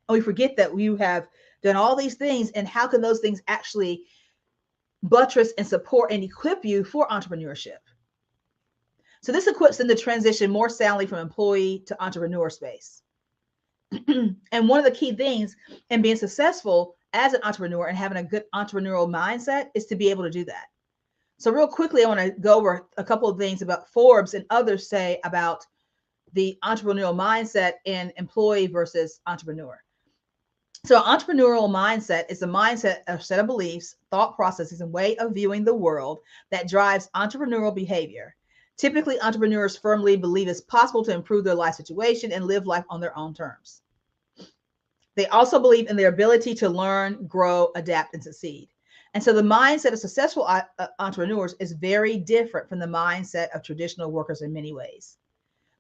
And we forget that you have done all these things, and how can those things actually buttress and support and equip you for entrepreneurship? So this equips them to transition more soundly from employee to entrepreneur space. And one of the key things in being successful as an entrepreneur and having a good entrepreneurial mindset is to be able to do that. So real quickly, I want to go over a couple of things about Forbes and others say about the entrepreneurial mindset in employee versus entrepreneur. So entrepreneurial mindset is a mindset, a set of beliefs, thought processes, and way of viewing the world that drives entrepreneurial behavior. Typically, entrepreneurs firmly believe it's possible to improve their life situation and live life on their own terms. They also believe in their ability to learn, grow, adapt, and succeed. And so the mindset of successful entrepreneurs is very different from the mindset of traditional workers in many ways.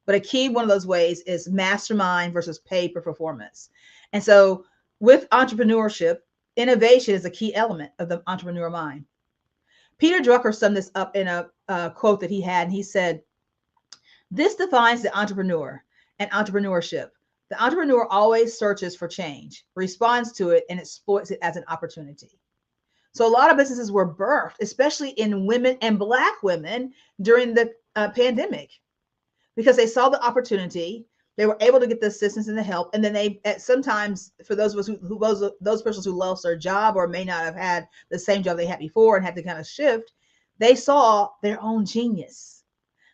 But a key one of those ways is mastermind versus pay per performance. And so with entrepreneurship, innovation is a key element of the entrepreneur mind. Peter Drucker summed this up in a quote that he had, and he said, "This defines the entrepreneur and entrepreneurship. The entrepreneur always searches for change, responds to it, and exploits it as an opportunity." So a lot of businesses were birthed, especially in women and Black women during the pandemic, because they saw the opportunity. They were able to get the assistance and the help. And then they, sometimes for those of us those persons who lost their job or may not have had the same job they had before and had to kind of shift, they saw their own genius.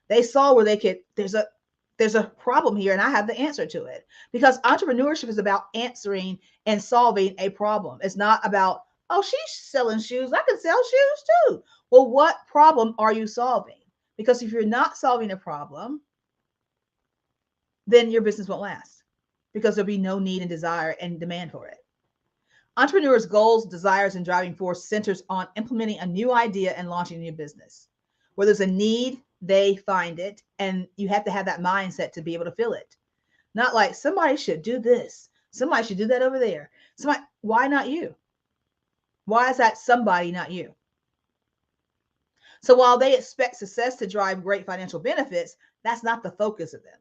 They saw where they could, there's a problem here and I have the answer to it, because entrepreneurship is about answering and solving a problem. It's not about Oh, she's selling shoes. I can sell shoes too. Well, what problem are you solving? Because if you're not solving a problem, then your business won't last because there'll be no need and desire and demand for it. Entrepreneurs' goals, desires, and driving force centers on implementing a new idea and launching a new business. Where there's a need, they find it, and you have to have that mindset to be able to fill it. Not like somebody should do this, somebody should do that over there. Somebody, why not you? Why is that somebody not you? So while they expect success to drive great financial benefits, that's not the focus of them.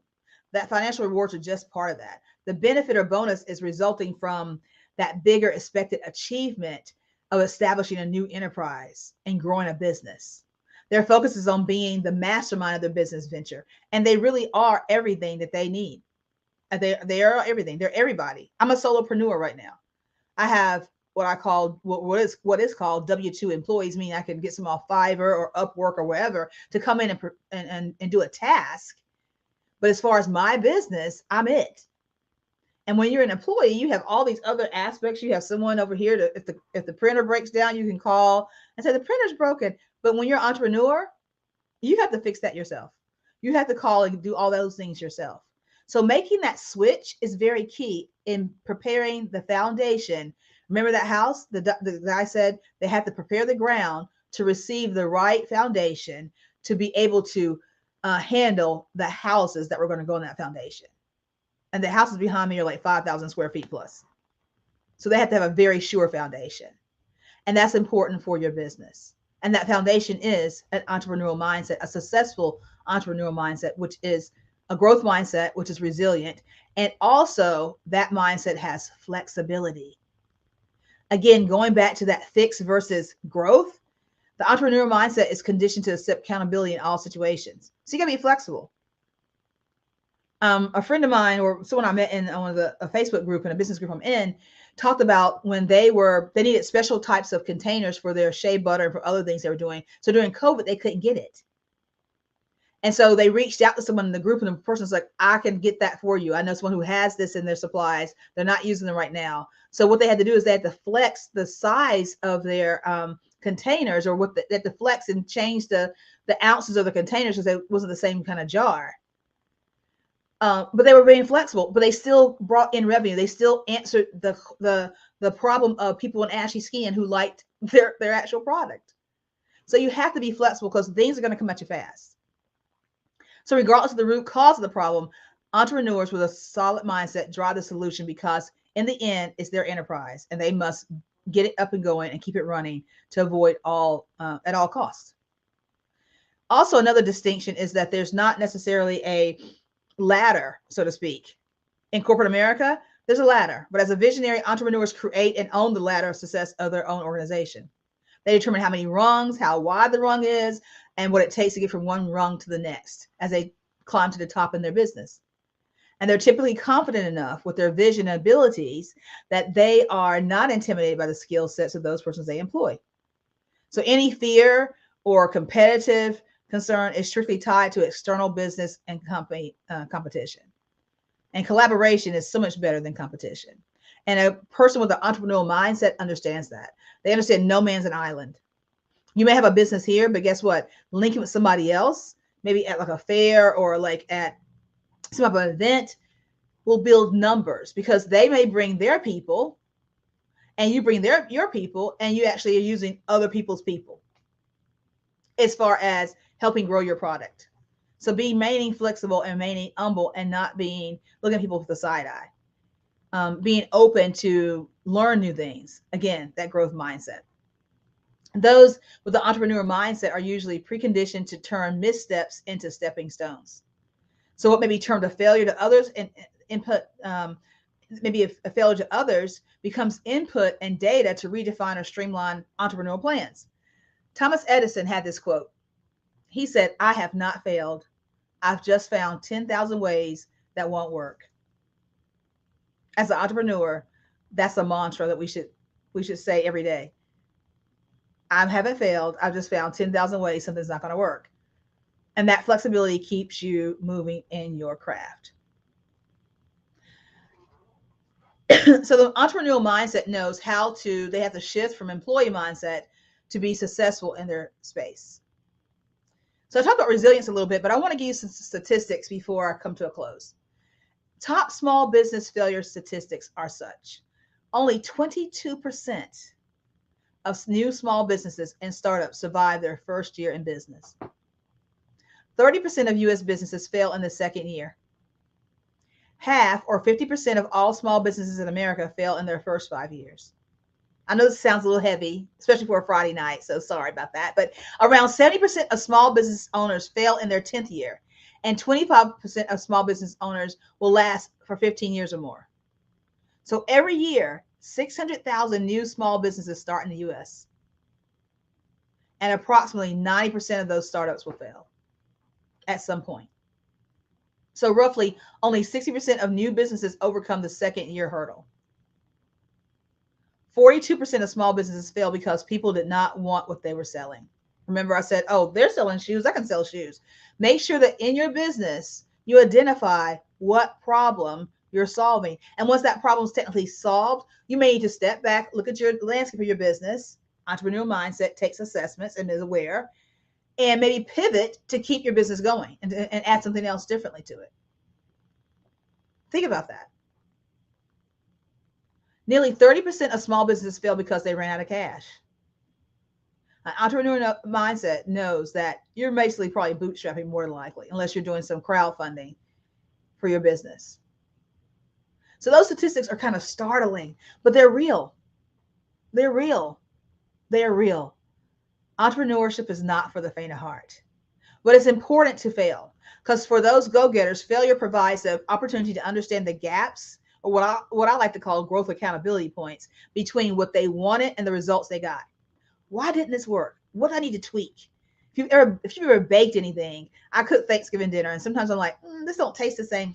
That financial rewards are just part of that. The benefit or bonus is resulting from that bigger expected achievement of establishing a new enterprise and growing a business. Their focus is on being the mastermind of their business venture, and they really are everything that they need. They are everything. They're everybody. I'm a solopreneur right now. I have what I call what is called W-2 employees, meaning I can get some off Fiverr or Upwork or wherever to come in and do a task. But as far as my business, I'm it. And when you're an employee, you have all these other aspects. You have someone over here to, if the printer breaks down, you can call and say the printer's broken. But when you're an entrepreneur, you have to fix that yourself. You have to call and do all those things yourself. So making that switch is very key in preparing the foundation. Remember that house? The guy said they have to prepare the ground to receive the right foundation to be able to handle the houses that were going to go in that foundation. And the houses behind me are like 5,000 square feet plus. So they have to have a very sure foundation. And that's important for your business. And that foundation is an entrepreneurial mindset, a successful entrepreneurial mindset, which is a growth mindset, which is resilient. And also that mindset has flexibility. Again, going back to that fixed versus growth, the entrepreneurial mindset is conditioned to accept accountability in all situations. So you got to be flexible. A friend of mine or someone I met in one of a Facebook group and a business group I'm in talked about when they needed special types of containers for their shea butter and for other things they were doing. So during COVID, they couldn't get it. And so they reached out to someone in the group and the person's like, I can get that for you. I know someone who has this in their supplies. They're not using them right now. So what they had to do is they had to flex the size of their containers, or they had to flex and change the ounces of the containers because it wasn't the same kind of jar. But they were being flexible, but they still brought in revenue. They still answered the problem of people with ashy skin who liked their actual product. So you have to be flexible because things are going to come at you fast. So regardless of the root cause of the problem, entrepreneurs with a solid mindset drive the solution because in the end, it's their enterprise and they must get it up and going and keep it running to avoid at all costs. Also, another distinction is that there's not necessarily a ladder, so to speak. In corporate America, there's a ladder, but as a visionary, entrepreneurs create and own the ladder of success of their own organization. They determine how many rungs, how wide the rung is, and what it takes to get from one rung to the next as they climb to the top in their business. And they're typically confident enough with their vision and abilities that they are not intimidated by the skill sets of those persons they employ. So any fear or competitive concern is strictly tied to external business and company competition. And collaboration is so much better than competition. And a person with an entrepreneurial mindset understands that. They understand no man's an island. You may have a business here, but guess what? Linking with somebody else, maybe at like a fair or like at some type of event, will build numbers because they may bring their people and you bring your people, and you actually are using other people's people as far as helping grow your product. So remaining flexible and remaining humble and not looking at people with a side eye. Being open to learn new things. Again, that growth mindset. Those with the entrepreneur mindset are usually preconditioned to turn missteps into stepping stones. So what may be termed a failure to others and input, maybe a failure to others becomes input and data to redefine or streamline entrepreneurial plans. Thomas Edison had this quote. He said, "I have not failed. I've just found 10,000 ways that won't work." As an entrepreneur, that's a mantra that we should say every day. I haven't failed. I've just found 10,000 ways something's not going to work. And that flexibility keeps you moving in your craft. So the entrepreneurial mindset knows they have to shift from employee mindset to be successful in their space. So I talked about resilience a little bit, but I want to give you some statistics before I come to a close. Top small business failure statistics are such. Only 22% of new small businesses and startups survive their first year in business. 30% of US businesses fail in the second year. Half, or 50% of all small businesses in America fail in their first 5 years. I know this sounds a little heavy, especially for a Friday night, so sorry about that. But around 70% of small business owners fail in their 10th year, and 25% of small business owners will last for 15 years or more. So every year, 600,000 new small businesses start in the US, and approximately 90% of those startups will fail at some point. So roughly only 60% of new businesses overcome the second year hurdle. 42% of small businesses fail because people did not want what they were selling. Remember I said, oh, they're selling shoes, I can sell shoes. Make sure that in your business, you identify what problem you're solving. And once that problem is technically solved, you may need to step back, look at your landscape of your business. Entrepreneurial mindset takes assessments and is aware, and maybe pivot to keep your business going and add something else differently to it. Think about that. Nearly 30% of small businesses fail because they ran out of cash. An entrepreneurial mindset knows that you're basically probably bootstrapping more than likely, unless you're doing some crowdfunding for your business. So those statistics are kind of startling, but they're real. They're real. They're real. Entrepreneurship is not for the faint of heart, but it's important to fail, because for those go-getters, failure provides the opportunity to understand the gaps, or what I like to call growth accountability points, between what they wanted and the results they got. Why didn't this work? What do I need to tweak? If you've ever baked anything, I cook Thanksgiving dinner, and sometimes I'm like, this don't taste the same.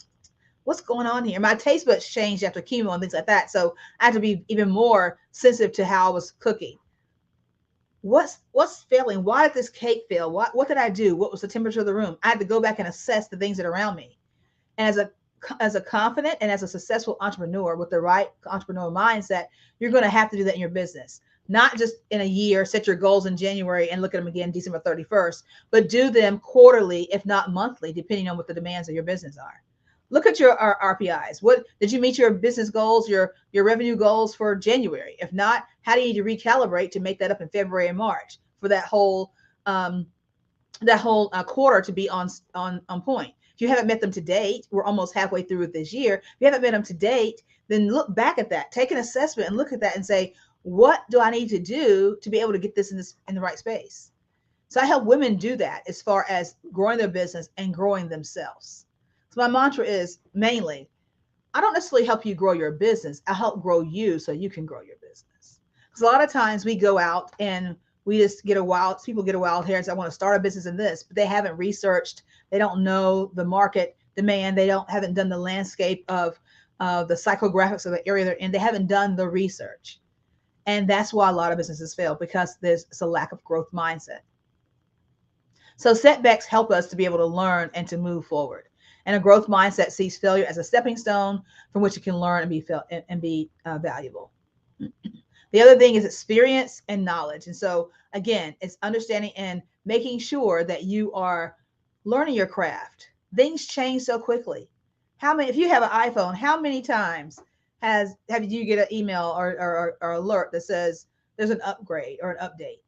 What's going on here? My taste buds changed after chemo and things like that, so I had to be even more sensitive to how I was cooking. What's failing? Why did this cake fail? What did I do? What was the temperature of the room? I had to go back and assess the things that are around me. And as a confident and as a successful entrepreneur with the right entrepreneurial mindset, you're going to have to do that in your business. Not just in a year, set your goals in January and look at them again December 31st, but do them quarterly, if not monthly, depending on what the demands of your business are. Look at your RPIs. What did you meet your business goals, your revenue goals for January? If not, how do you need to recalibrate to make that up in February and March for that whole quarter to be on point? If you haven't met them to date, we're almost halfway through with this year. If you haven't met them to date, then look back at that, take an assessment and look at that and say, what do I need to do to be able to get this in the right space? So I help women do that as far as growing their business and growing themselves. So my mantra is mainly, I don't necessarily help you grow your business. I help grow you so you can grow your business. Because a lot of times we go out and we just people get a wild hair and say, I want to start a business in this, but they haven't researched. They don't know the market demand. They haven't done the landscape of the psychographics of the area they're in. They haven't done the research. And that's why a lot of businesses fail, because there's a lack of growth mindset. So setbacks help us to be able to learn and to move forward. And a growth mindset sees failure as a stepping stone from which you can learn and be valuable. The other thing is experience and knowledge. And so again, it's understanding and making sure that you are learning your craft. Things change so quickly. If you have an iPhone, how many times have you get an email or alert that says there's an upgrade or an update?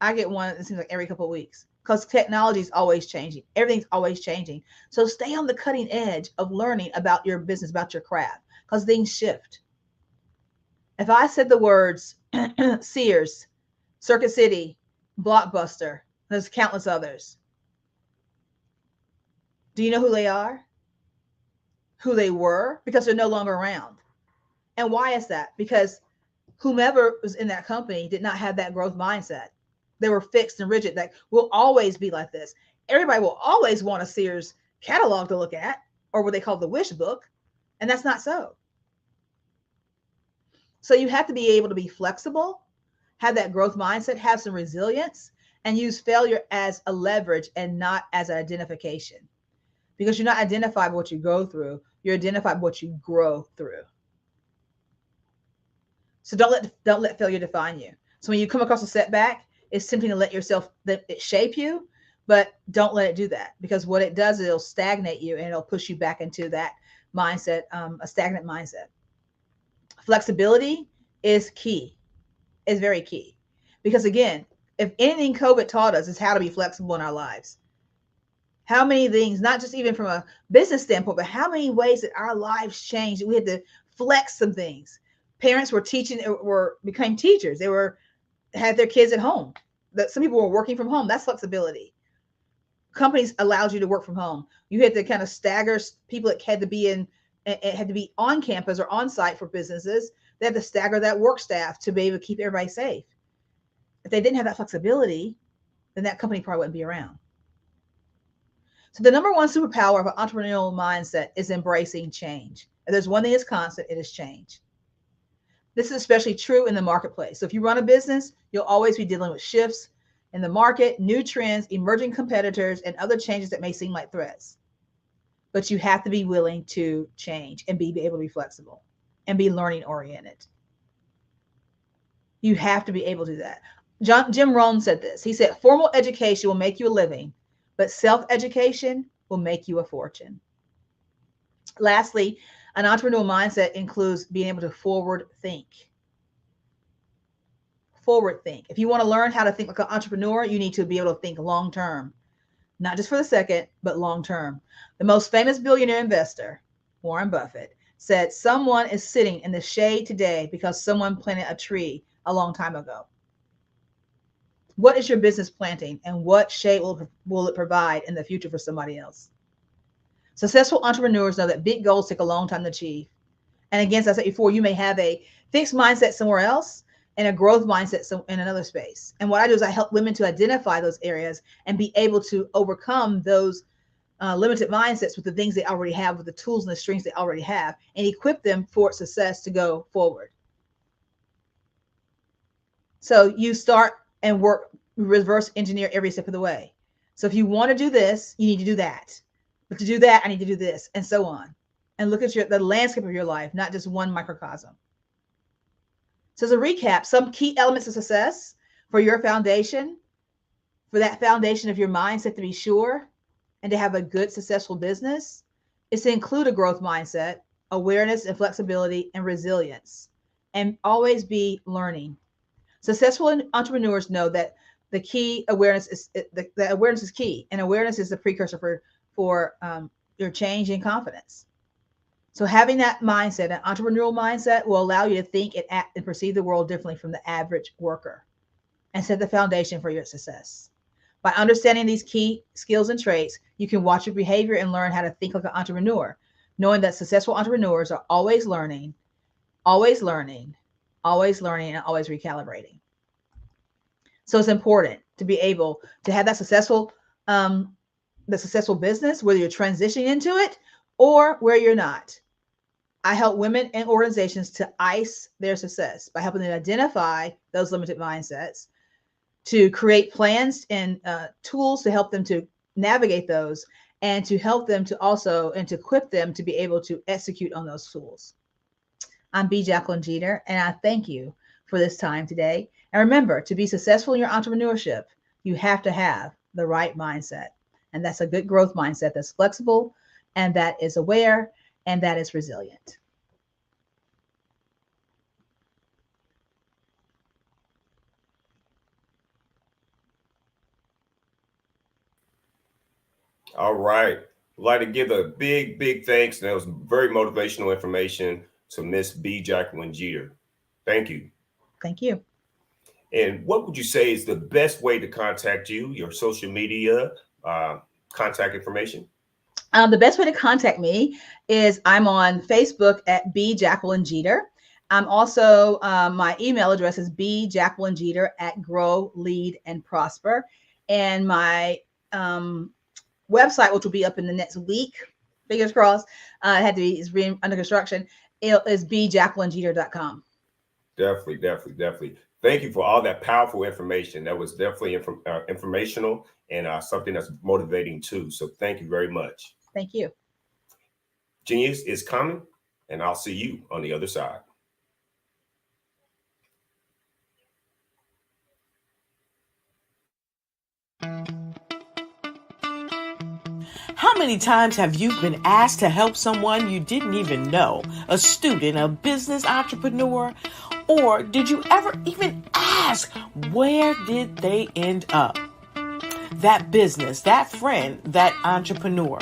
I get one, it seems like every couple of weeks, because technology is always changing. Everything's always changing. So stay on the cutting edge of learning about your business, about your craft, because things shift. If I said the words Sears, Circuit City, Blockbuster, there's countless others. Do you know who they are? Who they were? Because they're no longer around. And why is that? Because whomever was in that company did not have that growth mindset. They were fixed and rigid. That will always be like this. Everybody will always want a Sears catalog to look at, or what they call the wish book. And that's not so. So you have to be able to be flexible, have that growth mindset, have some resilience, and use failure as a leverage and not as an identification. Because you're not identified by what you go through, you're identified by what you grow through. So don't let failure define you. So when you come across a setback, it's tempting to let it shape you, but don't let it do that, because what it does is it'll stagnate you and it'll push you back into that mindset, a stagnant mindset. Flexibility is key, is very key, because again, if anything COVID taught us is how to be flexible in our lives. How many things, not just even from a business standpoint, but how many ways that our lives changed. We had to flex some things. Parents were became teachers. They had their kids at home. Some people were working from home. That's flexibility. Companies allowed you to work from home. You had to kind of stagger people that had to be on campus or on site for businesses. They had to stagger that work staff to be able to keep everybody safe. If they didn't have that flexibility, then that company probably wouldn't be around. So the number one superpower of an entrepreneurial mindset is embracing change. If there's one thing that's constant, it is change. This is especially true in the marketplace. So if you run a business, you'll always be dealing with shifts in the market, new trends, emerging competitors, and other changes that may seem like threats. But you have to be willing to change and be able to be flexible and be learning oriented. You have to be able to do that. Jim Rohn said this. He said, formal education will make you a living, but self-education will make you a fortune. Lastly, an entrepreneurial mindset includes being able to forward think. Forward think. If you want to learn how to think like an entrepreneur, you need to be able to think long term, not just for the second, but long term. The most famous billionaire investor, Warren Buffett, said someone is sitting in the shade today because someone planted a tree a long time ago. What is your business planting, and what shade will it provide in the future for somebody else? Successful entrepreneurs know that big goals take a long time to achieve. And again, as I said before, you may have a fixed mindset somewhere else and a growth mindset in another space. And what I do is I help women to identify those areas and be able to overcome those limited mindsets with the things they already have, with the tools and the strengths they already have, and equip them for success to go forward. So you start and work, reverse engineer every step of the way. So if you want to do this, you need to do that. But to do that, I need to do this, and so on. And look at the landscape of your life, not just one microcosm. So as a recap, some key elements of success for your foundation, for that foundation of your mindset to be sure and to have a good, successful business, is to include a growth mindset, awareness and flexibility and resilience, and always be learning. Successful entrepreneurs know that the key awareness is the awareness is key, and awareness is the precursor for your change in confidence. So having that mindset, an entrepreneurial mindset, will allow you to think and act and perceive the world differently from the average worker and set the foundation for your success. By understanding these key skills and traits, you can watch your behavior and learn how to think like an entrepreneur, knowing that successful entrepreneurs are always learning, always learning, always learning, and always recalibrating. So it's important to be able to have that successful business, whether you're transitioning into it or where you're not. I help women and organizations to ice their success by helping them identify those limited mindsets, to create plans and tools to help them to navigate those, and to help them to also and to equip them to be able to execute on those tools. I'm B. Jacqueline Jeter, and I thank you for this time today. And remember, to be successful in your entrepreneurship, you have to have the right mindset. And that's a good growth mindset that's flexible, and that is aware, and that is resilient. All right. I'd like to give a big thanks. That was very motivational information to Miss B. Jacqueline Jeter. Thank you. Thank you. And what would you say is the best way to contact you, your social media, contact information? The best way to contact me is I'm on Facebook at B. Jacqueline Jeter. I'm also, my email address is bjacquelinejeter@Grow, Lead, and Prosper. And my website, which will be up in the next week, fingers crossed, is under construction. It is bjacquelinejeter.com. Definitely. Thank you for all that powerful information. That was definitely informational and something that's motivating too. So thank you very much. Thank you. Genius is coming, and I'll see you on the other side. How many times have you been asked to help someone you didn't even know? A student, a business entrepreneur? Or did you ever even ask, where did they end up? That business, that friend, that entrepreneur.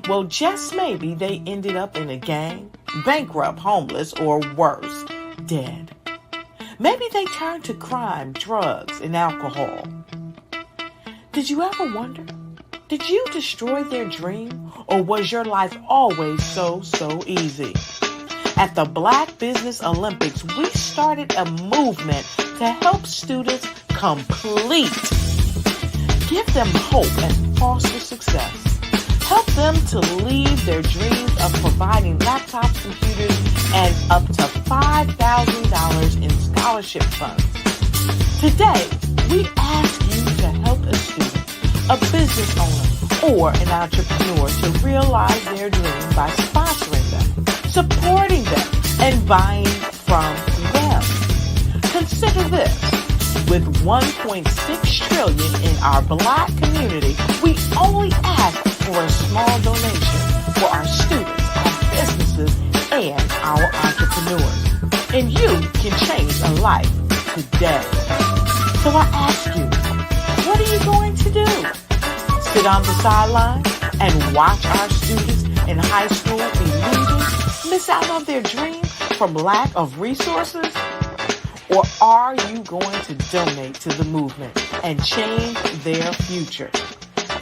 Well, just maybe they ended up in a gang, bankrupt, homeless, or worse, dead. Maybe they turned to crime, drugs, and alcohol. Did you ever wonder? Did you destroy their dream, or was your life always so easy? At the Black Business Olympics, we started a movement to help students complete. Give them hope and foster success. Help them to leave their dreams of providing laptops, computers, and up to $5,000 in scholarship funds. Today, we ask you to help a student, a business owner, or an entrepreneur to realize their dream by sponsoring them, supporting them, and buying from them. Consider this. With $1.6 trillion in our Black community, we only ask for a small donation for our students, our businesses, and our entrepreneurs. And you can change a life today. So I ask you, what are you going to do? Sit on the sideline and watch our students in high school be losers, miss out on their dream from lack of resources? Or are you going to donate to the movement and change their future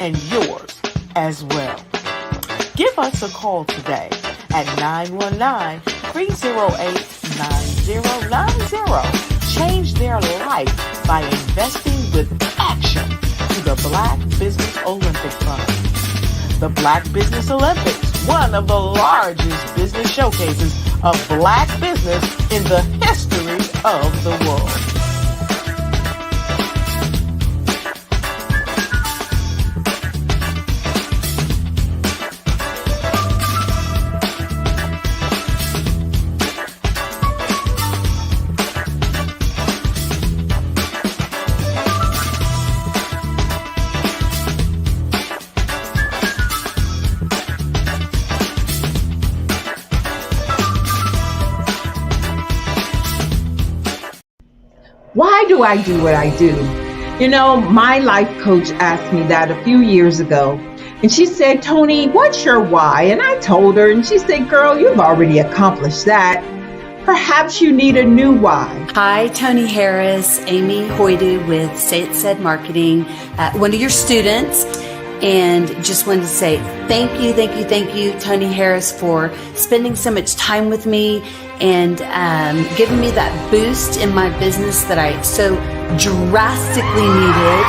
and yours as well? Give us a call today at 919-308-9090. Change their life by investing with action to the Black Business Olympic Fund. The Black Business Olympics, one of the largest business showcases of Black business in the history of the world. Why do I do what I do? You know, my life coach asked me that a few years ago. And she said, Tony, what's your why? And I told her, and she said, girl, you've already accomplished that. Perhaps you need a new why. Hi, Tony Harris, Amy Hoydu with Say It Said Marketing, one of your students. And just wanted to say thank you, Tony Harris, for spending so much time with me and giving me that boost in my business that I so drastically needed.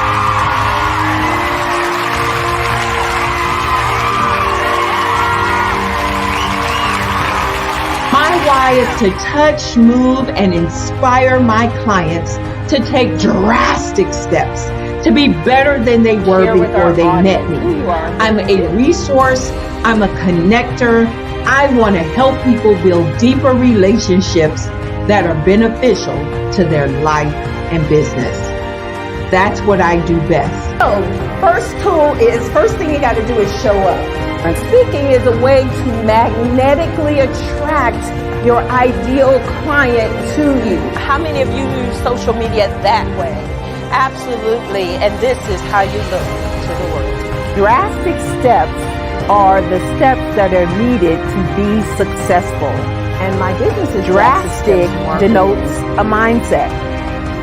My why is to touch, move, and inspire my clients to take drastic steps to be better than they were before they met me. I'm a resource. I'm a connector. I want to help people build deeper relationships that are beneficial to their life and business. That's what I do best. So, first thing you got to do is show up. And speaking is a way to magnetically attract your ideal client to you. How many of you use social media that way? Absolutely, and this is how you look to the world. Drastic steps are the steps that are needed to be successful. And my business is drastic denotes a mindset.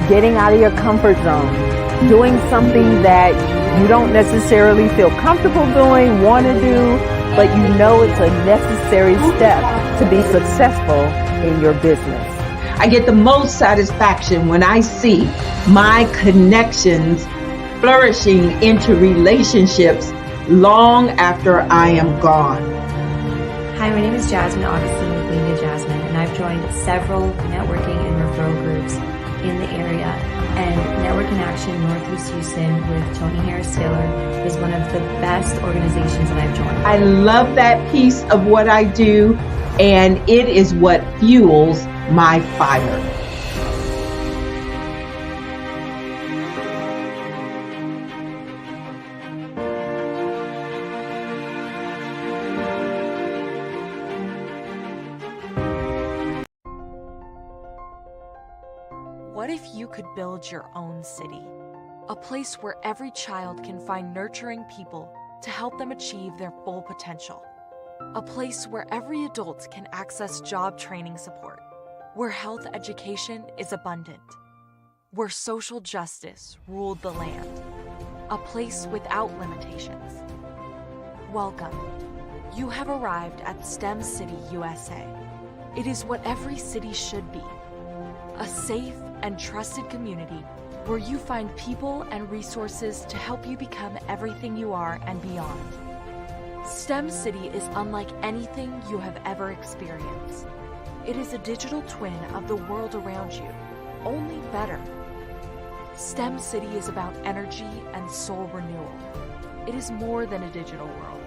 Getting out of your comfort zone. Doing something that you don't necessarily feel comfortable doing, want to do, but you know it's a necessary step to be successful in your business. I get the most satisfaction when I see my connections flourishing into relationships long after I am gone. Hi, my name is Jasmine Augustine with Media Jasmine, and I've joined several networking and referral groups in the area. And Network in Action Northeast Houston with Tony Harris Taylor is one of the best organizations that I've joined. I love that piece of what I do, and it is what fuels my fire. What if you could build your own city? A place where every child can find nurturing people to help them achieve their full potential. A place where every adult can access job training support, where health education is abundant, where social justice ruled the land. A place without limitations. Welcome. You have arrived at STEM City, USA. It is what every city should be. A safe and trusted community where you find people and resources to help you become everything you are and beyond. STEM City is unlike anything you have ever experienced. It is a digital twin of the world around you, only better. STEM City is about energy and soul renewal. It is more than a digital world.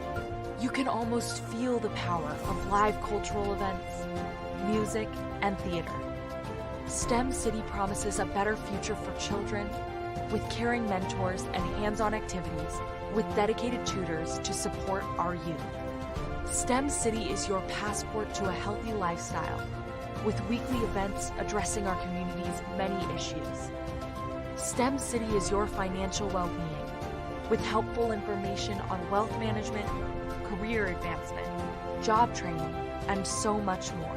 You can almost feel the power of live cultural events, music, and theater. STEM City promises a better future for children with caring mentors and hands-on activities with dedicated tutors to support our youth. STEM City is your passport to a healthy lifestyle with weekly events addressing our community's many issues. STEM City is your financial well-being with helpful information on wealth management, career advancement, job training, and so much more.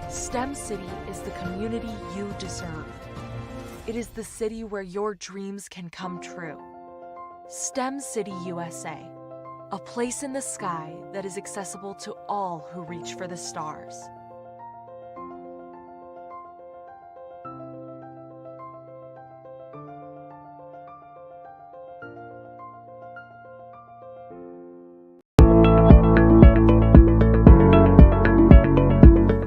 STEM City is the community you deserve. It is the city where your dreams can come true. STEM City USA, a place in the sky that is accessible to all who reach for the stars.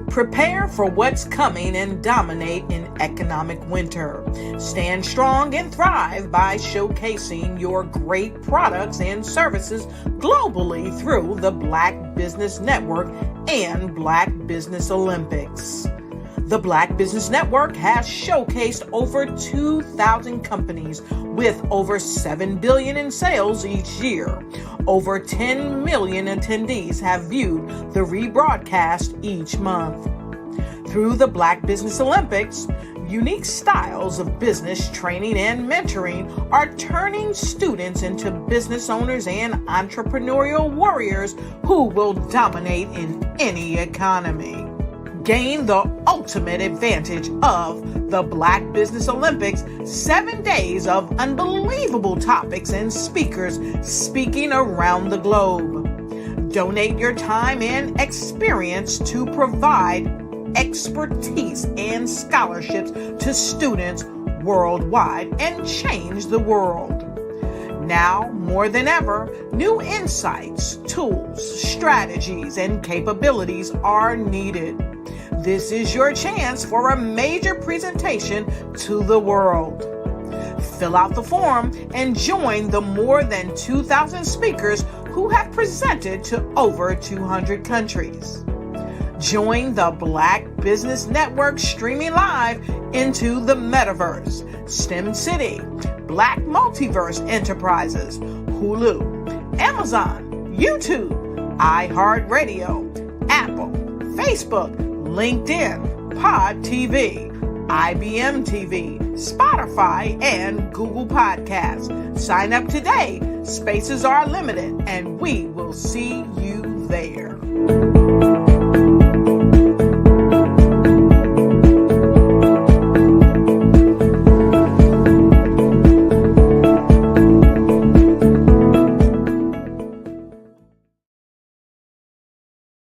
Prepare for what's coming and dominate in economic winter. Stand strong and thrive by showcasing your great products and services globally through the Black Business Network and Black Business Olympics. The Black Business Network has showcased over 2,000 companies with over $7 billion in sales each year. Over 10 million attendees have viewed the rebroadcast each month. Through the Black Business Olympics, unique styles of business training and mentoring are turning students into business owners and entrepreneurial warriors who will dominate in any economy. Gain the ultimate advantage of the Black Business Olympics, 7 days of unbelievable topics and speakers speaking around the globe. Donate your time and experience to provide expertise and scholarships to students worldwide and change the world. Now, more than ever, new insights, tools, strategies, and capabilities are needed. This is your chance for a major presentation to the world. Fill out the form and join the more than 2,000 speakers who have presented to over 200 countries. Join the Black Business Network streaming live into the metaverse, STEM City, Black Multiverse Enterprises, Hulu, Amazon, YouTube, iHeartRadio, Apple, Facebook, LinkedIn, Pod TV, IBM TV, Spotify, and Google Podcasts. Sign up today. Spaces are limited, and we will see you there.